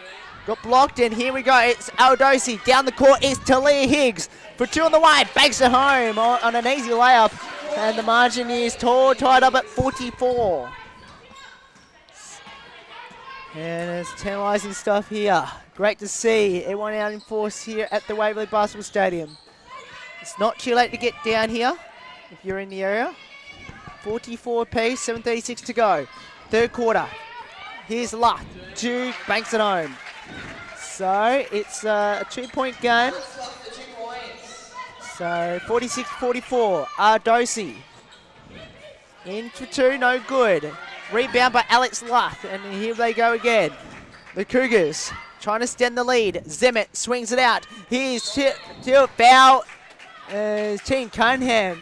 Got blocked, and here we go. It's Aldosi. Down the court is Talia Higgs for 2 on the way. Banks it home on an easy layup. And the margin is tied up at 44. And it's tantalising stuff here. Great to see everyone out in force here at the Waverley Basketball Stadium. It's not too late to get down here if you're in the area. 44 apiece, 7:36 to go. Third quarter. Here's Luck. 2, banks it home. So it's a 2-point game. So 46-44. Ardosi. In for 2, no good. Rebound by Alex Luth, and here they go again. The Cougars trying to extend the lead. Zemet swings it out. Here's Teal foul. Team Cunningham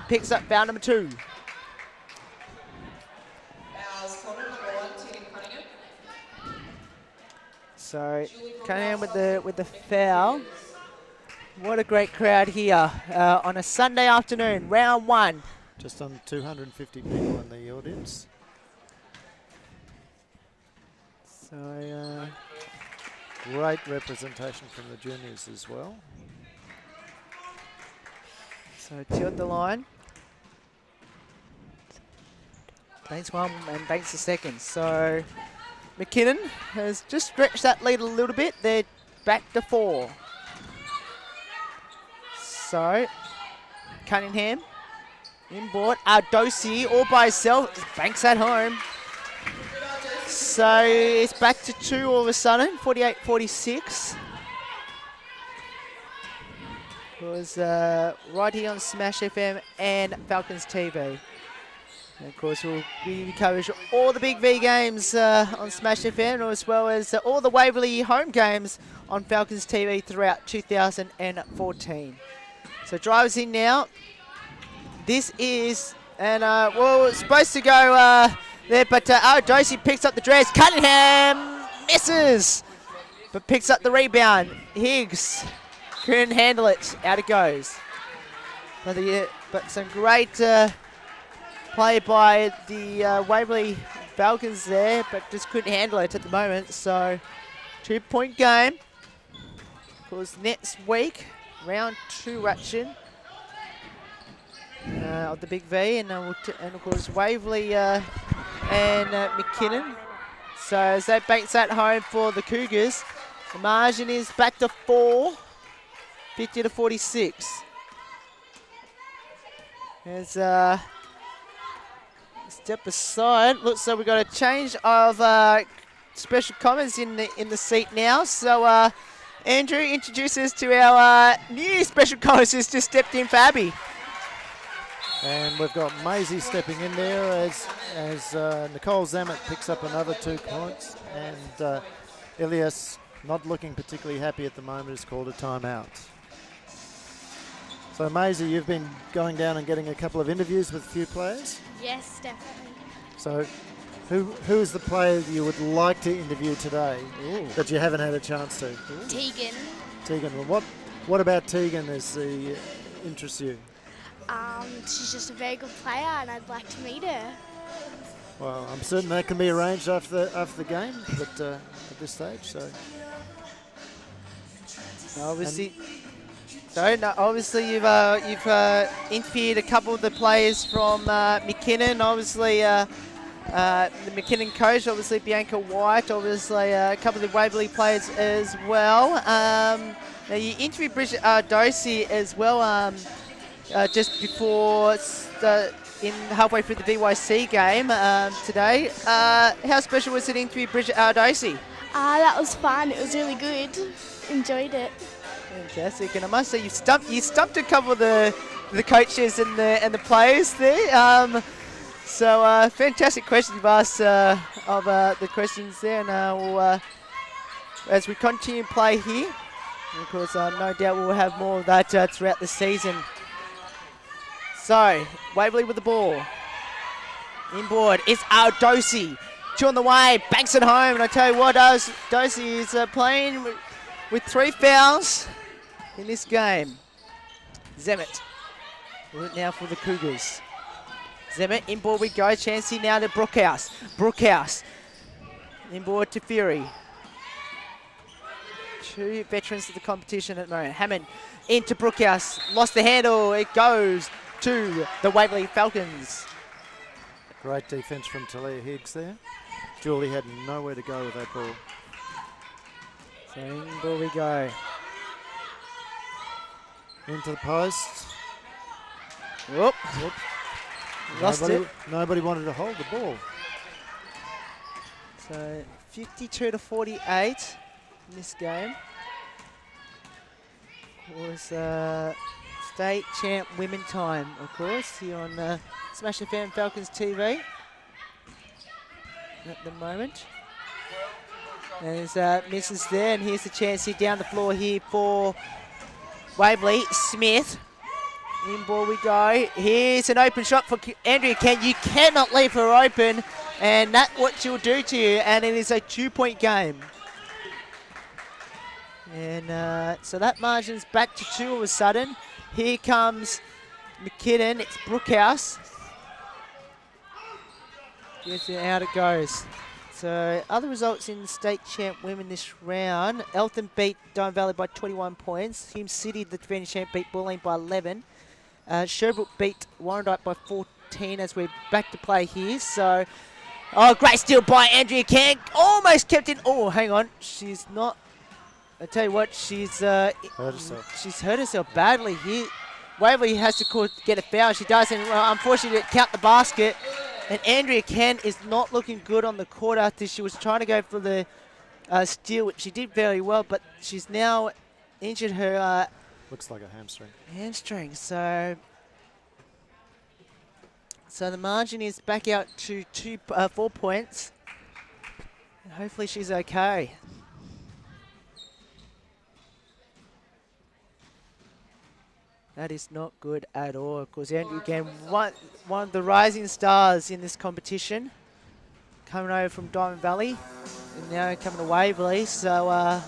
picks up foul number 2. So Cunningham with the foul. What a great crowd here on a Sunday afternoon, round 1. Just on 250 people in the audience. So great representation from the juniors as well. So Teal at the line. Banks 1 and banks the second. So McKinnon has just stretched that lead a little bit. They're back to 4. So Cunningham. Inboard, Ardosi all by himself, banks at home. So it's back to 2 all of a sudden, 48-46. It was right here on Smash FM and Falcons TV. And of course, we'll be covering all the Big V games on Smash FM, as well as all the Waverley home games on Falcons TV throughout 2014. So drivers in now. This is, and well, it's supposed to go there, but Ardosi picks up the dress. Cunningham misses, but picks up the rebound. Higgs couldn't handle it. Out it goes. But some great play by the Waverley Falcons there, but just couldn't handle it at the moment. So 2-point game. Of course, next week, round 2 action of the Big V, and of course Waverley and McKinnon. So as they banks that home for the Cougars, the margin is back to 4, 50-46. As step aside, looks like we've got a change of special comments in the seat now. So Andrew, introduce us to our new special comments who's just stepped in for Abby. And we've got Maisie stepping in there as Nicole Zammit picks up another 2 points, and Ilias, not looking particularly happy at the moment, has called a timeout. So Maisie, you've been going down and getting a couple of interviews with a few players? Yes, definitely. So who is the player that you would like to interview today that you haven't had a chance to? Tegan. Tegan, well, what about Tegan interests you? She's just a very good player, and I'd like to meet her. Well, I'm certain that can be arranged after the game, but at this stage, so. Obviously, you've interviewed a couple of the players from McKinnon. Obviously, the McKinnon coach, obviously Bianca White. Obviously, a couple of the Waverley players as well. Now you interviewed Bridget Dosey as well. Just before halfway through the VYC game today. How special was it to interview Bridget Dosey? That was fun. It was really good. Enjoyed it. Fantastic, and I must say you stumped a couple of the coaches and the players there. So fantastic questions you've asked of the questions there, and we'll, as we continue play here, of course, no doubt we'll have more of that throughout the season. So, Waverley with the ball. Inboard is Dosey. 2 on the way, banks it home. And I tell you what, Dosey is playing with 3 fouls in this game. Zemet. Now for the Cougars. Zemet, inboard we go. Chancey now to Brookhouse. Brookhouse. Inboard to Fury. 2 veterans of the competition at the moment. Hammond into Brookhouse. Lost the handle. It goes to the Waverley Falcons. Great defence from Talia Higgs there. Julie had nowhere to go with that ball. So in ball we go. Into the post. Whoop. Lost it. Nobody wanted to hold the ball. So 52-48 in this game. Was state champ women time, of course, here on Smash FM Falcons TV at the moment. And there's misses there, and here's the chance here down the floor here for Waverley. Smith. In ball we go. Here's an open shot for Andrea Kent. You cannot leave her open, and that's what she'll do to you, and it is a 2-point game. And so that margin's back to 2 all of a sudden. Here comes McKinnon. It's Brookhouse. Gets it out it goes. So other results in state champ women this round. Eltham beat Diamond Valley by 21 points. Hume City, the defending champ, beat Bulleen by 11. Sherbrooke beat Warrandyte by 14 as we're back to play here. So, great steal by Andrea Kank. Almost kept it. Oh, hang on. She's not. I tell you what, she's hurt herself badly here. Waverley has to get a foul. She does, and unfortunately, count the basket. And Andrea Kent is not looking good on the court after she was trying to go for the steal, which she did very well, but she's now injured her. Looks like a hamstring. Hamstring. So the margin is back out to 4 points. And hopefully she's okay. That is not good at all. Of course, Andrew again, one of the rising stars in this competition, coming over from Diamond Valley, and now coming to Waverley. So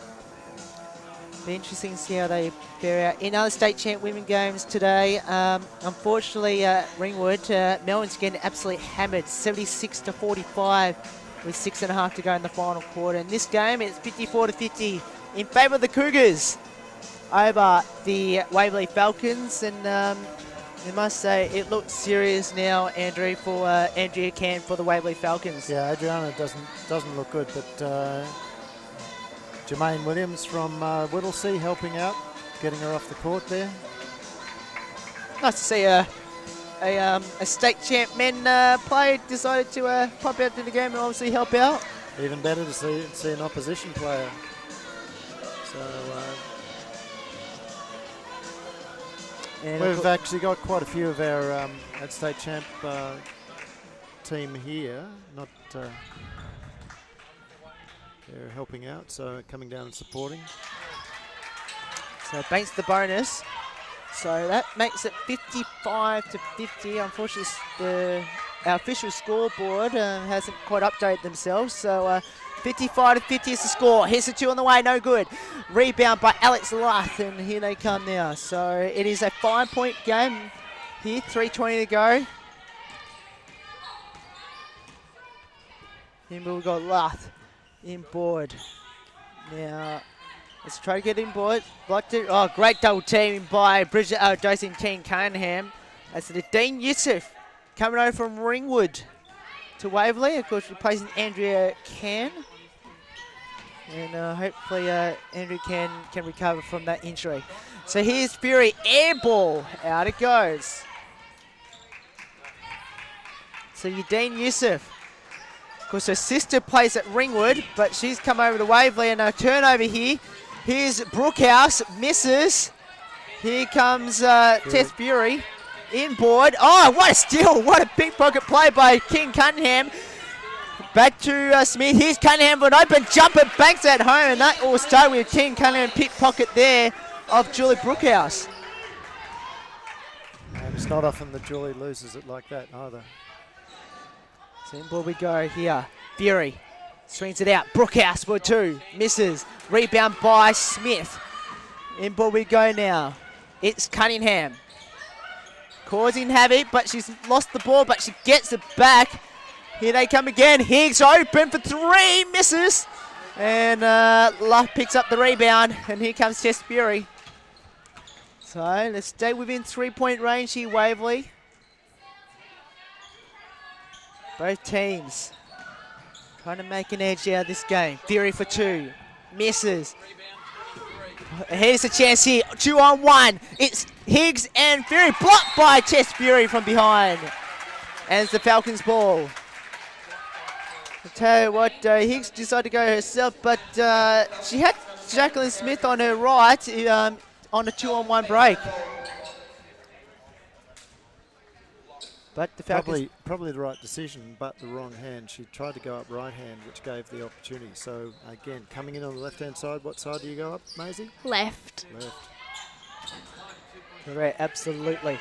Be interesting to see how they fare out. In other state champ women games today, unfortunately, Ringwood, Melbourne's getting absolutely hammered, 76-45, with 6.5 to go in the final quarter. In this game, it's 54-50 in favour of the Cougars over the Waverley Falcons, and I must say it looks serious now, Andrew, for Andrea Can for the Waverley Falcons. Yeah, Adriana doesn't look good, but Jermaine Williams from Whittlesea helping out, getting her off the court there. Nice to see a state champ men player decided to pop out to the game and obviously help out. Even better to see an opposition player. So we've actually got quite a few of our at state champ team here, not they're helping out, so coming down and supporting. So banks the bonus. So that makes it 55-50. Unfortunately, our official scoreboard hasn't quite updated themselves. So 55-50 is the score. Here's the 2 on the way, no good. Rebound by Alex Luth, and here they come now. So it is a 5-point game here, 3:20 to go. Here we've got Luth inboard. Now, let's try to get inboard. Blocked it. Oh, great double team by Bridget Dosey and Team Cunningham. That's the Dean Yusuf coming over from Ringwood to Waverley. Of course, replacing Andrea Can. And hopefully Andrea can recover from that injury. So here's Fury, air ball. Out it goes. So Dean Yusuf. Of course, her sister plays at Ringwood, but she's come over to Waverley, and a turnover here. Here's Brookhouse, misses. Here comes Tess Fury, inboard. Oh, what a steal! What a pickpocket play by King Cunningham. Back to Smith. Here's Cunningham for an open jumper, banks at home, and that all started with King Cunningham pickpocket there of Julie Brookhouse. And it's not often that Julie loses it like that either. So inboard we go here. Fury swings it out. Brookhouse for 2. Misses. Rebound by Smith. Inboard we go now. It's Cunningham. Causing havoc, but she's lost the ball, but she gets it back. Here they come again. Higgs open for 3. Misses. And Luff picks up the rebound. And here comes Tess Fury. So let's stay within 3-point range here, Waverley. Both teams trying to make an edge out of this game. Fury for 2. Misses. Here's a chance here. 2-on-1. It's Higgs and Fury. Blocked by Tess Fury from behind. And it's the Falcons' ball. I'll tell you what, Higgs decided to go herself, but she had Jacqueline Smith on her right on a 2-on-1 break. But the Falcons probably the right decision, but the wrong hand. She tried to go up right hand, which gave the opportunity. So again, coming in on the left-hand side, what side do you go up, Maisie? Left. Left. Correct, absolutely.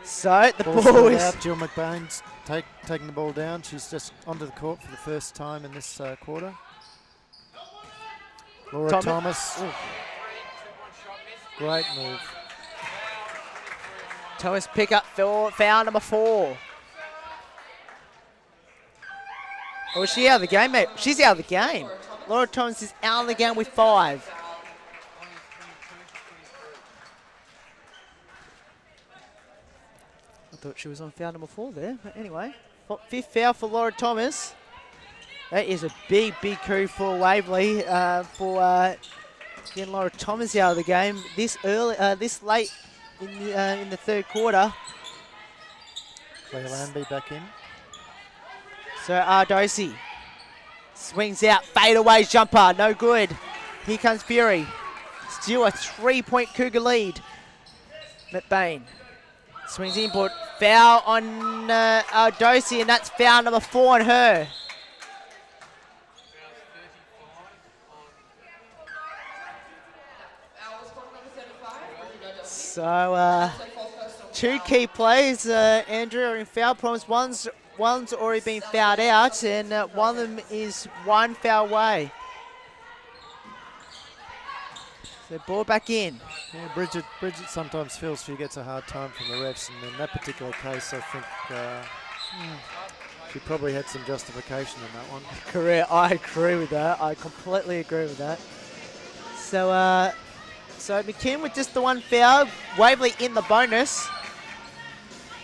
So the Ball's ball still is out. Jill McBain's taking the ball down. She's just onto the court for the first time in this quarter. Laura Thomas. Great move. Thomas pick up foul number 4. Or is she out of the game, mate? She's out of the game. Laura Thomas is out of the game with 5. I thought she was on foul number 4 there. But anyway, 5th foul for Laura Thomas. That is a big coup for Waverley for getting Laura Thomas out of the game this early, this late in the 3rd quarter. Claire Lambie back in. So Ardosey swings out, fadeaway jumper, no good. Here comes Fury. Still a 3-point Cougar lead. McBain swings inboard, foul on Ardosey, and that's foul number 4 on her. So 2 key plays, Andrew, are in foul problems. One's already been fouled out, and one of them is 1 foul away. So ball back in. Yeah, Bridget sometimes feels she gets a hard time from the refs, and in that particular case, I think she probably had some justification in that one. Correct. I agree with that. I completely agree with that. So, so McKinnon with just the one foul. Waverley in the bonus,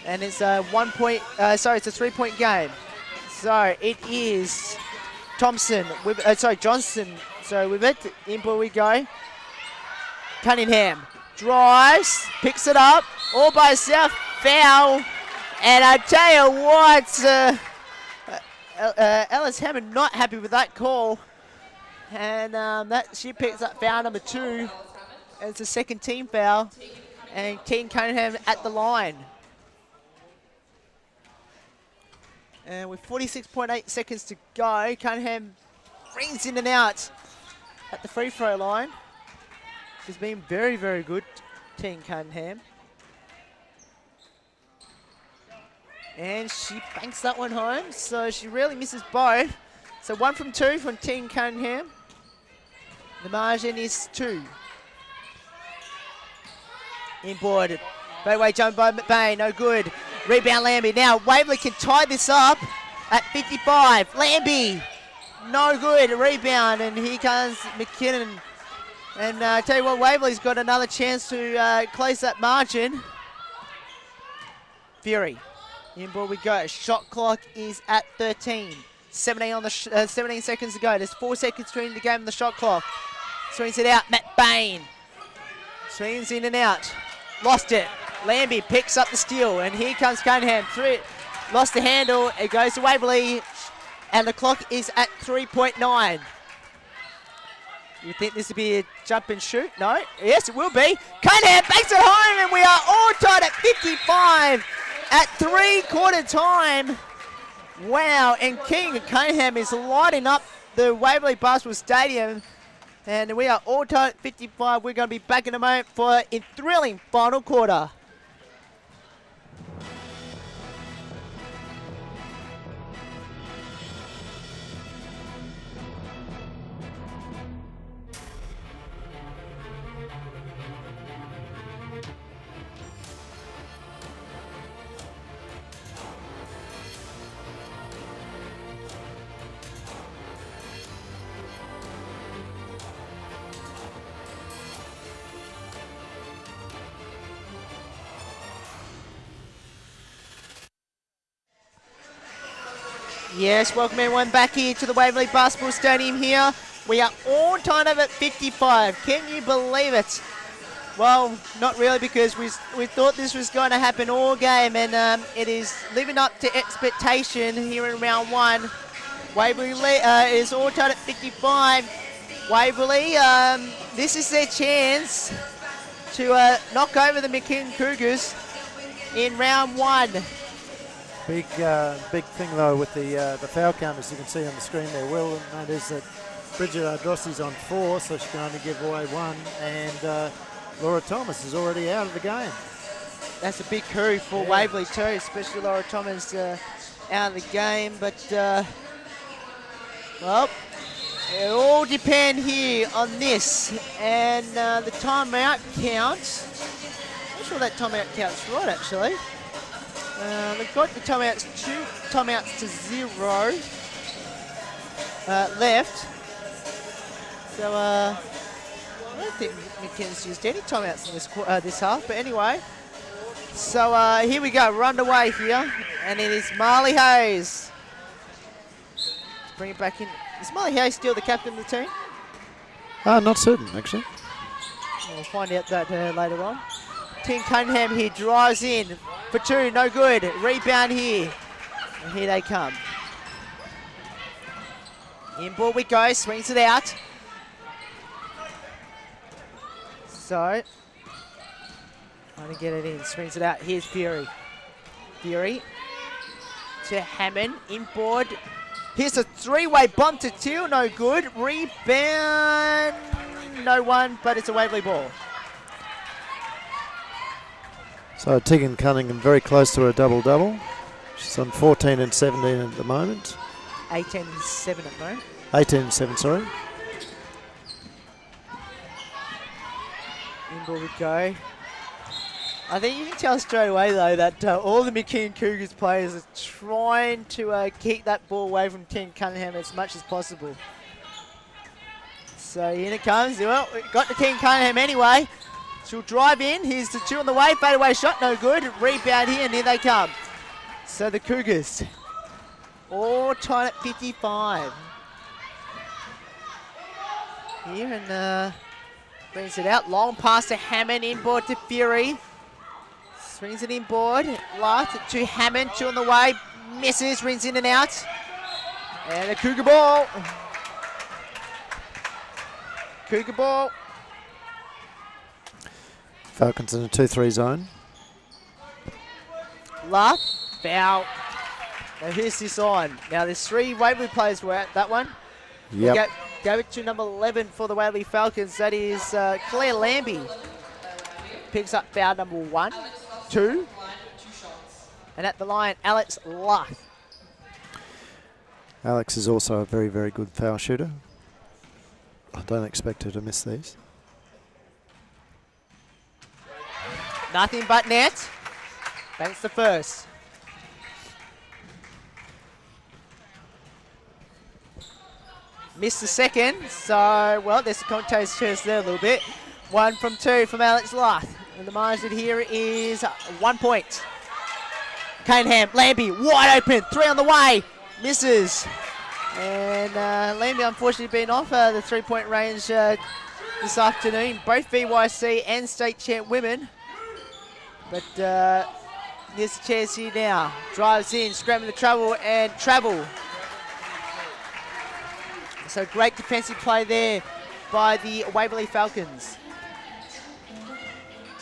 and it's a 1 point. Sorry, it's a 3-point game. So it is Thompson. Johnson. So with it, in ball we go. Cunningham drives, picks it up, all by herself, foul. And I tell you what, Alice Hammond not happy with that call. And that she picks up foul number 2. And it's a second team foul. And Team Cunningham at the line. And with 46.8 seconds to go, Cunningham rings in and out at the free throw line. She's been very, very good, Team Cunningham. And she banks that one home, so she really misses both. So 1 from 2 from Team Cunningham. The margin is 2. Inboarded. Fadeaway jump by McBain, no good. Rebound Lambie. Now Waverley can tie this up at 55. Lambie, no good. Rebound, and here comes McKinnon. And I tell you what, Waverley's got another chance to close that margin. Fury. In ball we go. Shot clock is at 13. 17 on the 17 seconds to go. There's 4 seconds between the game and the shot clock. Swings it out. Matt Bain. Swings in and out. Lost it. Lambie picks up the steal. And here comes Cunningham. Lost the handle. It goes to Waverley. And the clock is at 3.9. You think this would be a jump and shoot? No? Yes, it will be. Cunningham banks it home, and we are all tied at 55 at 3/4 time. Wow, and King Cunningham is lighting up the Waverley Basketball Stadium. And we are all tied at 55. We're going to be back in a moment for a thrilling final quarter. Yes, welcome everyone back here to the Waverley Basketball Stadium here. We are all tied up at 55. Can you believe it? Well, not really, because we thought this was going to happen all game, and it is living up to expectation here in round 1. Waverley is all tied at 55. Waverley, this is their chance to knock over the McKinnon Cougars in round 1. Big thing though with the foul count, as you can see on the screen there, Will, and that is that Bridget Ardrossi's on 4, so she can only give away 1, and Laura Thomas is already out of the game. That's a big coup for Waverley too, especially Laura Thomas out of the game. But well, it all depend here on this, and the timeout count. I'm not sure that timeout count's right actually. They've got the timeouts, 2 timeouts to 0 left. So I don't think McKinnon's used any timeouts in this half, but anyway. So here we go, we're underway here, and it is Marley Hayes. Let's bring it back in. Is Marley Hayes still the captain of the team? Not certain, actually. We'll find out that later on. Team Cunningham here drives in for 2, no good. Rebound here, and here they come. In ball we go, swings it out. So, trying to get it in, swings it out. Here's Fury. Fury to Hammond, inboard. Here's a 3-way bump to Teal, no good. Rebound, no one, but it's a Waverley ball. So Tegan Cunningham very close to a double-double. She's on 14 and 17 at the moment. 18 and 7 at the moment. 18 and 7, sorry. In-ball would go. I think you can tell straight away, though, that all the McKinnon Cougars players are trying to keep that ball away from Team Cunningham as much as possible. So in it comes. Well, it got to Team Cunningham anyway. She'll drive in. Here's the 2 on the way. Fade away shot, no good. Rebound here, and here they come. So the Cougars all tied at 55. Here, and brings it out. Long pass to Hammond, inboard to Fury. Swings it inboard. Last to Hammond, 2 on the way. Misses, rings in and out. And a Cougar ball. Cougar ball. Falcons in a 2-3 zone. Last foul. Now who's this on? Now there's 3 Waverley players were at that one. Yep. We'll go to number 11 for the Waverley Falcons. That is Claire Lambie. Picks up foul number 1, 2. And at the line, Alex Luth. Alex is also a very, very good foul shooter. I don't expect her to miss these. Nothing but net. Banks the first. Missed the second. So, well, there's the commentator's chest there a little bit. 1 from 2 from Alex Luth. And the margin here is 1 point. Cunningham, Lambie, wide open. 3 on the way. Misses. And Lambie, unfortunately, been off the 3-point range this afternoon. Both VYC and state champ women. But there's a chance here now. Drives in, scrambling the travel, and travel. So great defensive play there by the Waverley Falcons.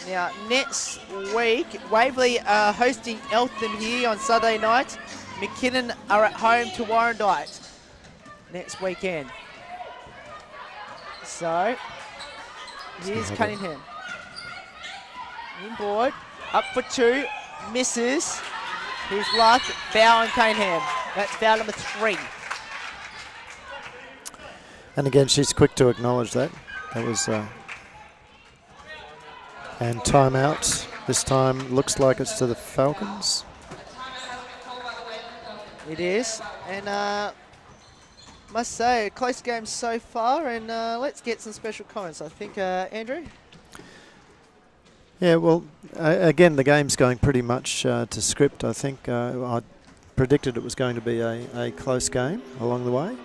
Now, next week, Waverley are hosting Eltham here on Saturday night. McKinnon are at home to Warrandyte next weekend. So, here's Cunningham. Inboard, up for 2, misses. Here's Luth, foul on Cunningham. That's foul number 3. And again, she's quick to acknowledge that. That was... and timeout. This time looks like it's to the Falcons. It is. And must say, a close game so far. And let's get some special comments, I think, Andrew? Yeah, well, again, the game's going pretty much to script, I think. I predicted it was going to be a close game along the way.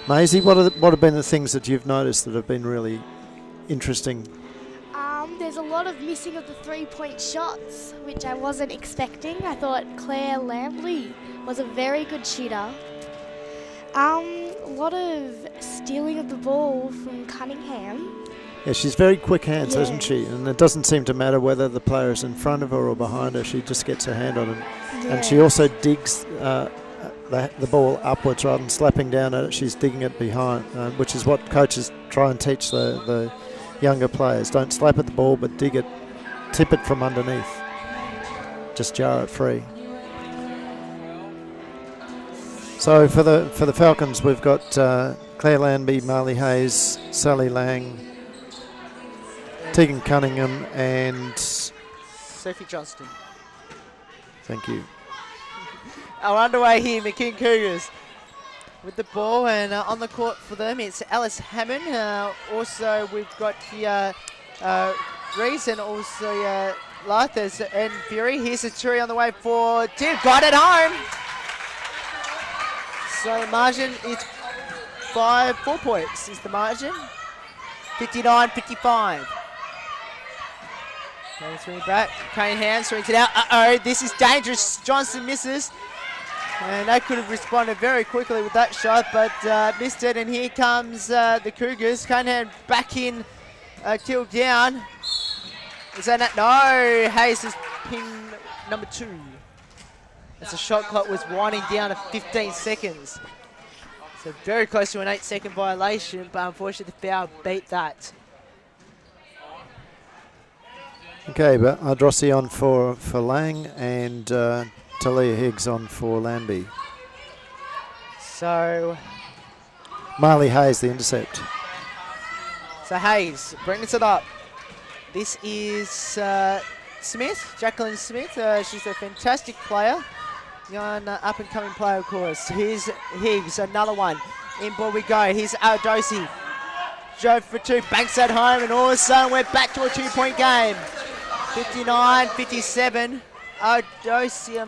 Maisie, what have been the things that you've noticed that have been really interesting? There's a lot of missing of the 3-point shots, which I wasn't expecting. I thought Claire Lambley was a very good shooter. A lot of stealing of the ball from Cunningham. Yeah, she's very quick hands, isn't she? And it doesn't seem to matter whether the player is in front of her or behind her. She just gets her hand on it. Yeah. And she also digs the ball upwards rather than slapping down at it. She's digging it behind, which is what coaches try and teach the younger players. Don't slap at the ball, but dig it, tip it from underneath. Just jar it free. So for the Falcons, we've got Claire Landby, Marley Hayes, Sally Lang, Tegan Cunningham, and Sophie Johnston. Thank you. Our underway here, McKinnon Cougars with the ball, and on the court for them it's Alice Hammond. Also we've got here Reese and also Lathers and Fury. Here's a three on the way for Tim. Got it home. So the margin is 4 points is the margin. 59-55. Swing back. Cunningham swings it out. Uh-oh, this is dangerous. Johnson misses. And they could have responded very quickly with that shot, but missed it. And here comes the Cougars. Cunningham back in, killed down. Is that not? No, Hayes is pin number 2. As the shot clock was winding down to 15 seconds. So very close to an 8-second violation, but unfortunately the foul beat that. Okay, but Ardrossi on for Lang and Talia Higgs on for Landby. So Marley Hayes, the intercept. Hayes brings it up. This is Smith, Jacqueline Smith. She's a fantastic player. Young up-and-coming player, of course. Here's Higgs, another one. In ball we go. Here's Aldosi. Drove for 2, banks at home, and all of a sudden we're back to a 2-point game. 59-57. Aldosi,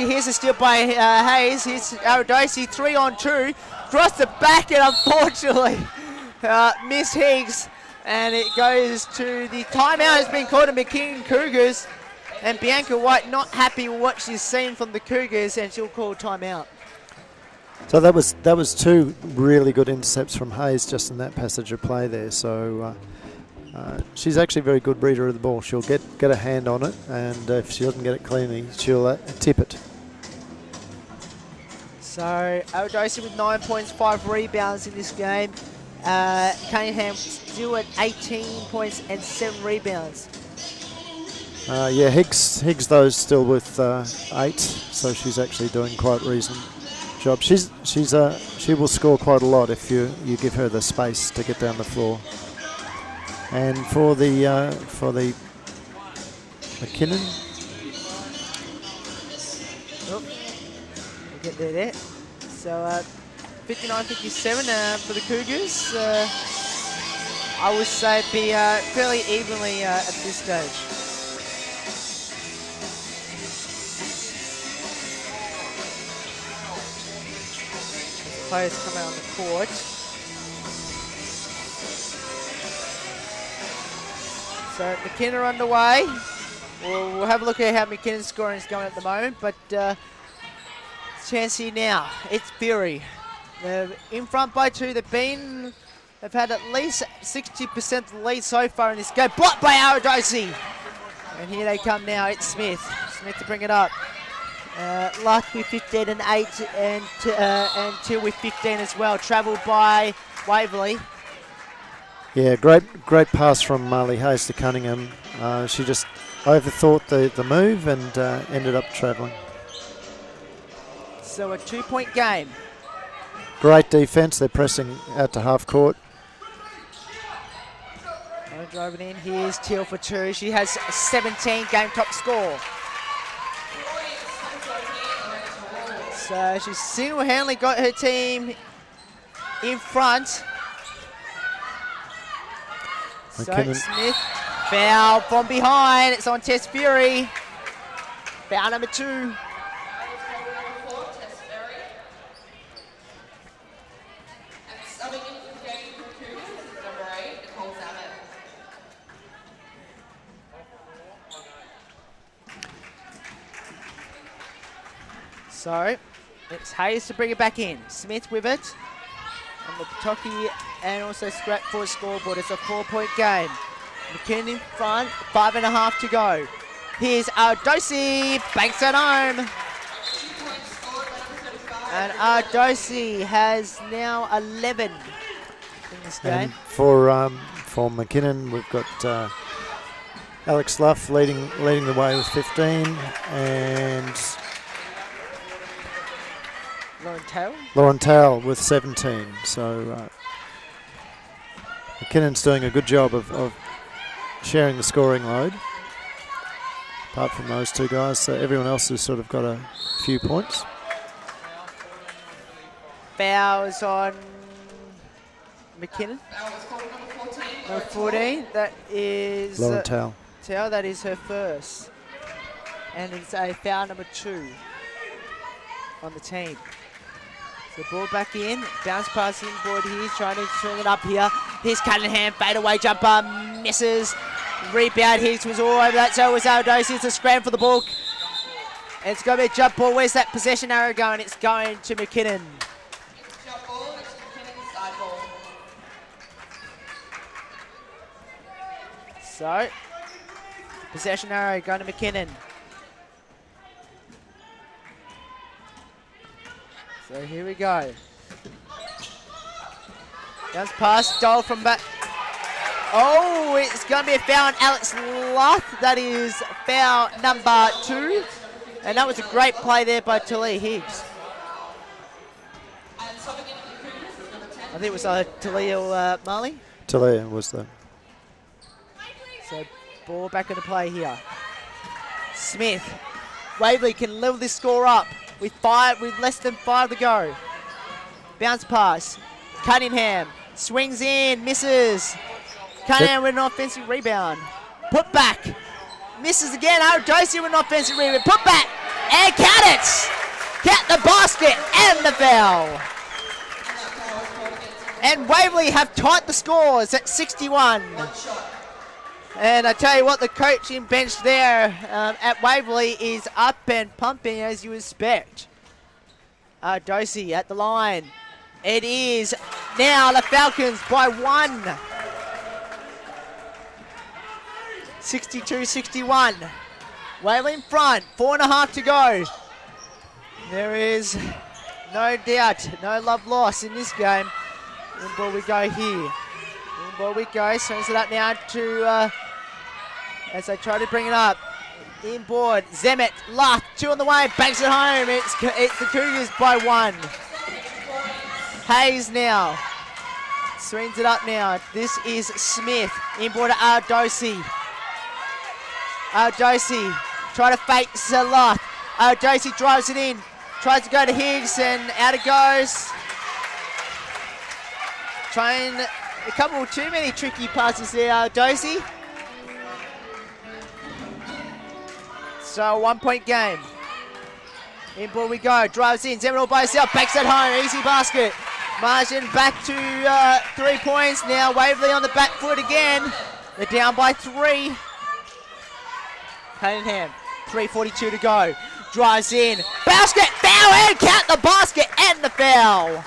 here's a steal by Hayes. Here's Aldosi, 3-on-2. Across the back, and unfortunately, Miss Higgs. And it goes to the timeout has been called to McKinnon Cougars. And Bianca White not happy with what she's seen from the Cougars, and she'll call timeout. So that was 2 really good intercepts from Hayes just in that passage of play there. So she's actually a very good reader of the ball. She'll get a hand on it, and if she doesn't get it cleanly, she'll tip it. So Aldosi with 9 points, 5 rebounds in this game. Cunningham still at 18 points and 7 rebounds. Yeah, Higgs though is still with 8, so she's actually doing quite a reasonable job. She will score quite a lot if you give her the space to get down the floor. And for the McKinnon, we'll get there. So 59-57 for the Cougars. I would say it'd be fairly evenly at this stage. Players come out on the court. So McKinnon underway. We'll have a look at how McKinnon's scoring is going at the moment, but chance here now. It's Fury. They're in front by 2. They've had at least 60% of the lead so far in this game. Blocked by Aradosi. And here they come now. It's Smith. Smith to bring it up. Luck with 15 and 8 and 2 with 15 as well. Travelled by Waverley. Yeah, great pass from Marley Hayes to Cunningham. She just overthought the move and ended up travelling. So a 2-point game. Great defence. They're pressing out to half court. Driving in. Here's Teal for 2. She has 17, game top score. So she's single-handedly got her team in front. McKinnon. So Smith, foul from behind. It's on Tess Fury. Foul number 2. So it's Hayes to bring it back in. Smith with it. And the Patoki and also scrap for a scoreboard. It's a 4-point game. McKinnon in front. 5.5 to go. Here's Ardosi. Banks it home. And Ardosi has now 11 in this game. And for McKinnon, we've got Alex Luff leading the way with 15, and Lauren Towle with 17. So McKinnon's doing a good job of sharing the scoring load. Apart from those 2 guys, so everyone else has sort of got a few points. Fouls on McKinnon. Number 14. That is Lauren Towle. That is her first. And it's a foul number 2 on the team. So ball back in, bounce pass inboard here, trying to string it up here. Here's Cunningham, fadeaway jumper, misses. Rebound, Higgs was all over that, so was Aldosi. It's a scram for the ball. And it's going to be a jump ball. Where's that possession arrow going? It's going to McKinnon. Jump ball, it's McKinnon's side ball. So, possession arrow going to McKinnon. So here we go. Bounce pass, Dole from back. Oh, it's going to be a foul on Alex Luth. That is foul number 2. And that was a great play there by Talia Higgs. I think it was Talia Marley. Talia was the. So ball back into play here. Smith. Waverley can level this score up with less than 5 to go. Bounce pass. Cunningham swings in, misses. Cunningham with an offensive rebound. Put back. Misses again. Dosey with an offensive rebound. Put back. And count it. Count the basket and the foul. And Waverley have tied the scores at 61. And I tell you what, the coaching bench there at Waverley is up and pumping as you expect. Dosey at the line. It is now the Falcons by 1. 62-61. Waverley in front, 4.5 to go. There is no doubt, no love lost in this game. In ball we go here. In ball we go, swings it up now to, as they try to bring it up. Inboard, Zemet, Luff, 2 on the way, banks it home. It's the Cougars by 1. Hayes now, swings it up now. This is Smith, inboard to Dosey. Dosey, try to fake Salah. Dosey drives it in, tries to go to Higgs, and out it goes. Trying a couple too many tricky passes there, Dosey. So 1 point game. In ball we go, drives in, Zemet all by himself, backs it home, easy basket. Margin back to 3 points. Now Waverley on the back foot again. They're down by 3. Cunningham, 3:42 to go. Drives in, basket, foul, and count the basket and the foul.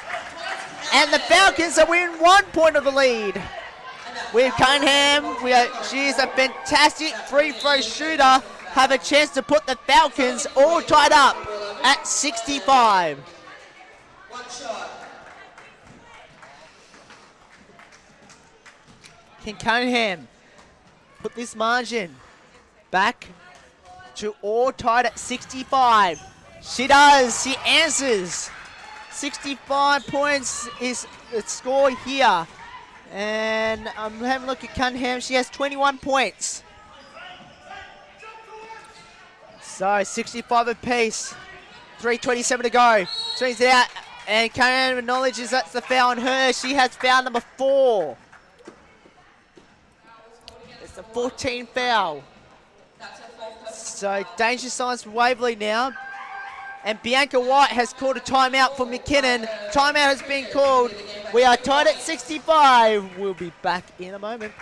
And the Falcons are within 1 point of the lead. With Cunningham, she is a fantastic free throw shooter. Have a chance to put the Falcons all tied up at 65. One shot. Can Cunningham put this margin back to all tied at 65? She does. She answers. 65 points is the score here. And I'm having a look at Cunningham. She has 21 points. So 65 apiece. 3:27 to go. Swings it out. And Cunningham acknowledges that's the foul on her. She has foul number 4. It's a 14 foul. So danger signs for Waverley now. And Bianca White has called a timeout for McKinnon. Timeout has been called. We are tied at 65. We'll be back in a moment.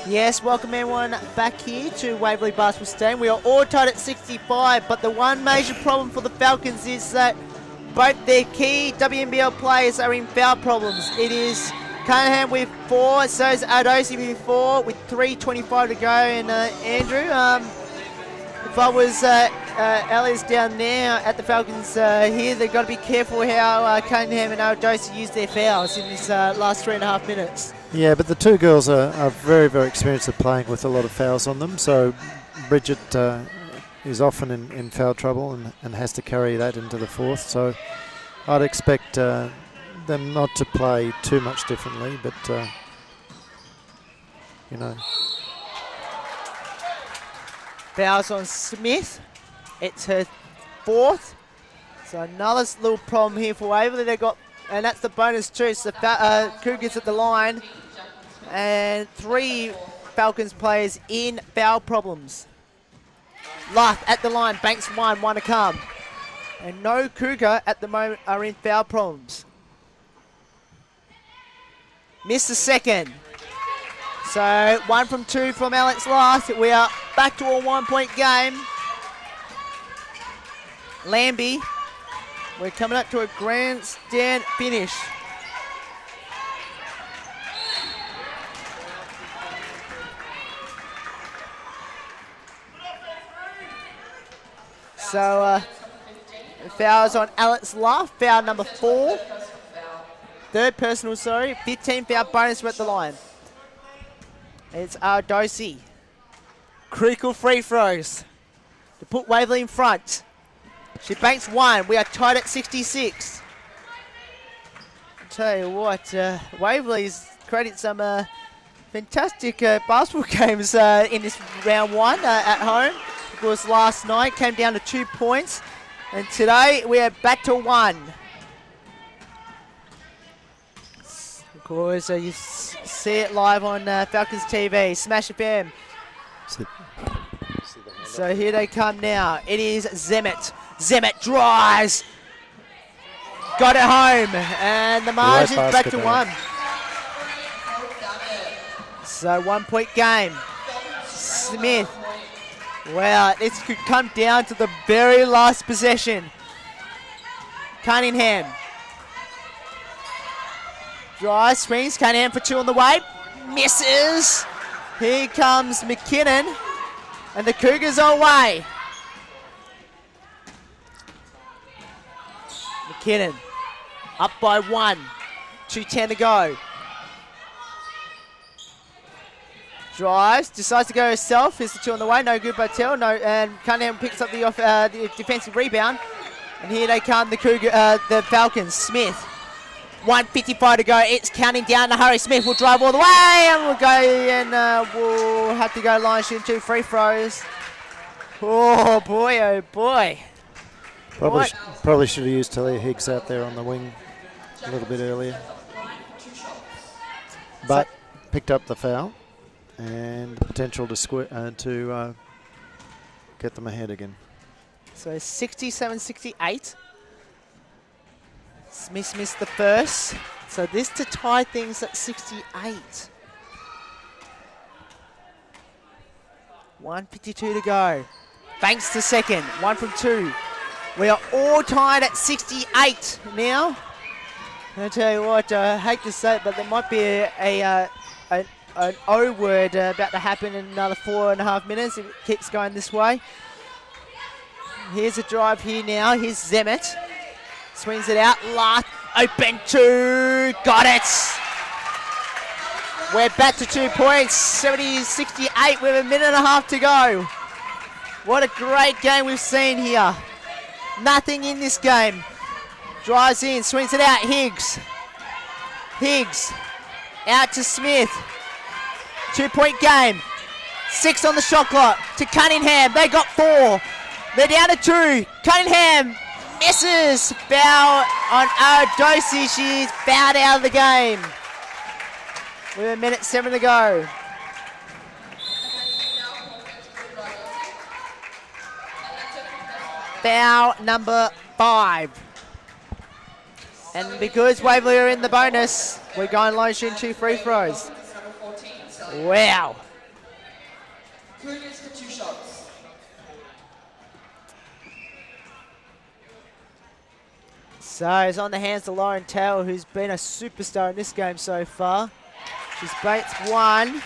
Yes, welcome everyone back here to Waverley Basketball Stadium. We are all tied at 65, but the one major problem for the Falcons is that both their key WNBL players are in foul problems. It is Cunningham with 4, so is Dosey with 4, with 3:25 to go. And Andrew, if I was Ellie's down there at the Falcons here, they've got to be careful how Cunningham and Dosey use their fouls in this last 3.5 minutes. Yeah, but the two girls are very, very experienced at playing with a lot of fouls on them. So Bridget is often in foul trouble and has to carry that into the fourth. So I'd expect them not to play too much differently, but, you know. Fouls on Smith. It's her 4th. So another little problem here for Waverley. They got, and that's the bonus too. So Cougars at the line. And 3 Falcons players in foul problems. Luff at the line, banks 1 to come. And no Cougar at the moment are in foul problems. Missed the second. So 1 from 2 from Alex Luff. We are back to a 1 point game. Lambie We're coming up to a grandstand finish. So, fouls on Alex Luff, foul number 4. Third personal, sorry. 15 foul bonus at the line. It's Ardossi. Critical free throws to put Waverley in front. She banks 1. We are tied at 66. I'll tell you what, Waverley's created some fantastic basketball games in this round 1 at home. Of course, last night came down to 2 points, and today we are back to 1. Of course, you see it live on Falcons TV, Smash FM. So here they come now. It is Zemet. Zemet drives. Got it home, and the margin back to 1. So 1 point game. Smith. Wow, this could come down to the very last possession. Cunningham. Drive, swings, Cunningham for 2 on the way. Misses. Here comes McKinnon. And the Cougars are away. McKinnon up by 1. 2:10 to go. Drives, decides to go herself. Here's the 2 on the way. No good by Tell. No, and Cunningham picks up the defensive rebound. And here they come, the Falcons. Smith. 1:55 to go. It's counting down to hurry. Smith will drive all the way, and we'll go and we'll have to go line shooting 2 free throws. Oh boy! Oh boy! Probably should have used Talia Higgs out there on the wing a little bit earlier, but picked up the foul and potential to get them ahead again. So 67-68. Smith missed the first. So this to tie things at 68. 1:52 to go. Banks to second. 1 from 2. We are all tied at 68 now. I'll tell you what, I hate to say it, but there might be an O word about to happen in another 4.5 minutes if it keeps going this way. Here's a drive here now. Here's Zemet. Swings it out. Last open 2. Got it. We're back to 2 points. 70-68 with a minute and a half to go. What a great game we've seen here. Nothing in this game. Drives in. Swings it out. Higgs. Higgs. Out to Smith. 2 point game. 6 on the shot clock. To Cunningham. They got 4. They're down to 2. Cunningham misses. Foul on Ardossi. She's fouled out of the game. With 1:07 to go. Foul number 5. And because Waverley are in the bonus, we're going line shooting 2 free throws. Wow. Cougars for 2 shots. So it's on the hands of Lauren Taylor, who's been a superstar in this game so far. She's banked 1.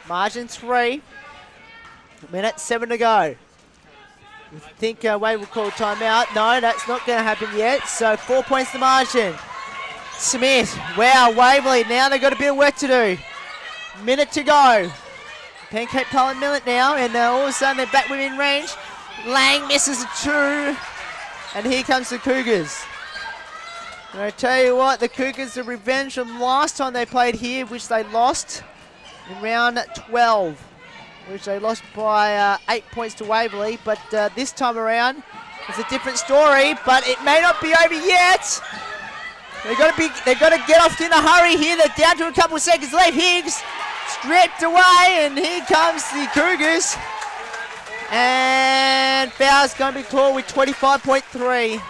Margin 3. 1:07 to go. I think Wade will call timeout. No, that's not going to happen yet. So 4 points to margin. Smith. Wow, Waverley. Now they've got a bit of work to do. Minute to go. Pancake Pollen minute now, and all of a sudden they're back within range. Lang misses a 2. And here comes the Cougars. And I tell you what, the Cougars are revenge from last time they played here, which they lost in round 12. Which they lost by 8 points to Waverley. But this time around, it's a different story, but it may not be over yet. They've got to get off in a hurry here. They're down to a couple of seconds left. Higgs stripped away, and here comes the Cougars. And foul's going to be called with 25.3.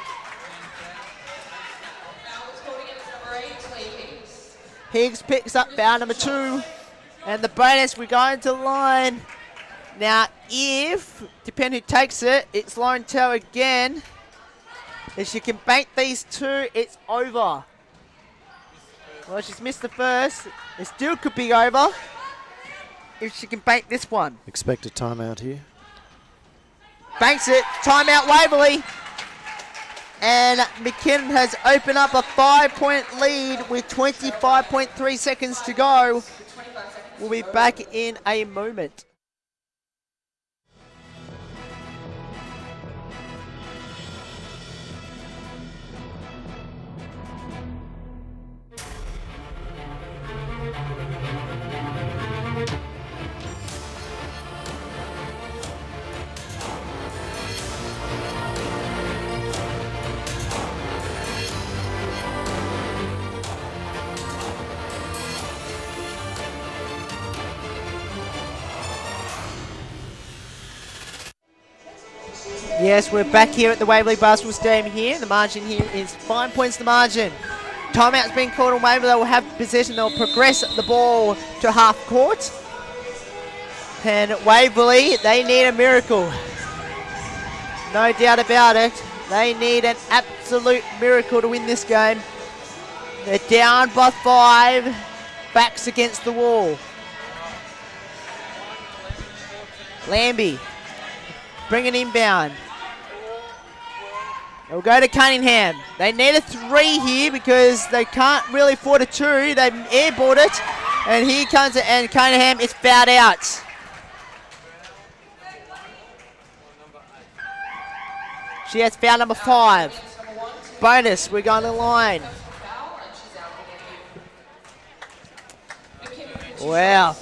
Higgs picks up foul number 2. And the bonus, we're going to line. Now, if, depending who takes it, it's Lauren Tell again. If she can bank these two, it's over. Well, she's missed the first. It still could be over if she can bank this one. Expect a timeout here. Banks it. Timeout Waverley. And McKinnon has opened up a 5-point lead with 25.3 seconds to go. We'll be back in a moment. Yes, we're back here at the Waverley Basketball Stadium here. The margin here is 5 points the margin. Timeout's been called on Waverley. They will have possession. They'll progress the ball to half court. And Waverley, they need a miracle. No doubt about it. They need an absolute miracle to win this game. They're down by 5. Backs against the wall. Lambie. Bring it inbound. They'll go to Cunningham. They need a 3 here because they can't really afford a 2. They've airballed it. And here comes it, and Cunningham is fouled out. She has foul number 5. Bonus, we're going to the line. Wow.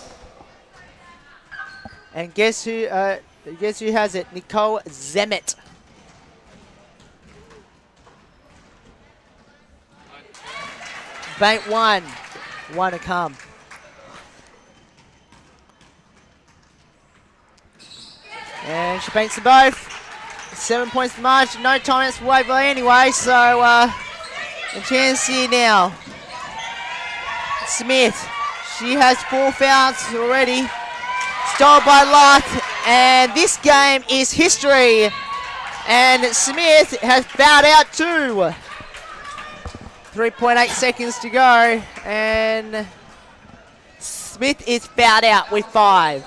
And guess who has it? Nicole Zemet. Bank 1. 1 to come. And she banks them both. 7 points to margin. No timeouts for Waverley anyway, so a chance here now. Smith. She has 4 fouls already. Stole by Lott, and this game is history. And Smith has fouled out too. 3.8 seconds to go, and Smith is fouled out with 5.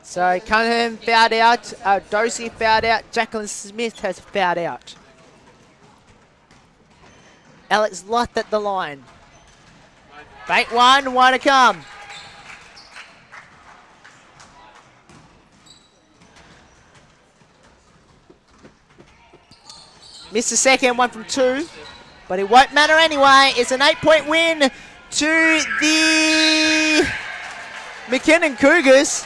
So Cunningham fouled out, Dosey fouled out, Jacqueline Smith has fouled out. Alex Lott at the line. Bank 1, 1 to come. Missed the second, 1 from 2. But it won't matter anyway. It's an 8-point win to the McKinnon Cougars.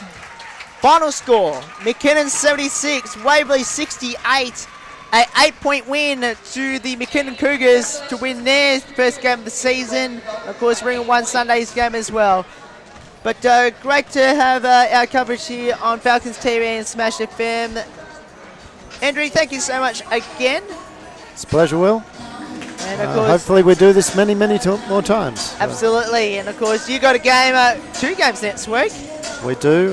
Final score, McKinnon 76, Waverley 68. An 8-point win to the McKinnon Cougars to win their first game of the season. Of course, Ring of One Sunday's game as well. But great to have our coverage here on Falcons TV and Smash FM. Andrew, thank you so much again. It's a pleasure, Will. And of course, hopefully we do this many more times. Absolutely. And of course, you got a game, 2 games next week. We do.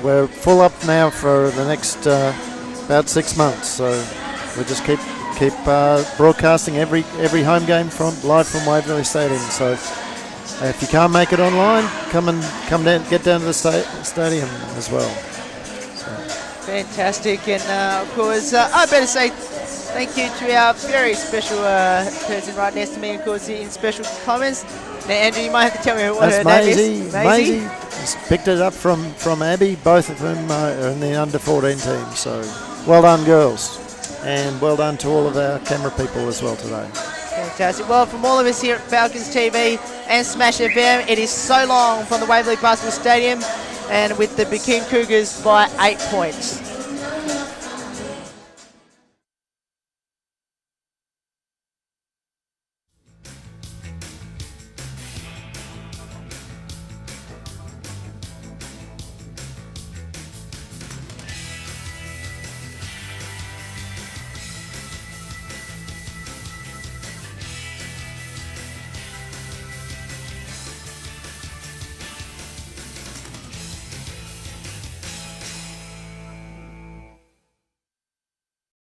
We're full up now for the next about 6 months. So we just keep broadcasting every home game live from Waverley Stadium. So if you can't make it online, come down, get down to the stadium as well. So. Fantastic. And of course, I better say thank you to our very special person right next to me, of course, in special comments. Now, Andrew, you might have to tell me what her name is. Maisie. Just picked it up from Abby. Both of them are in the under-14 team. So well done, girls. And well done to all of our camera people as well today. Fantastic. Well, from all of us here at Falcons TV and Smash FM, it is so long from the Waverley Basketball Stadium, and with the McKinnon Cougars by 8 points.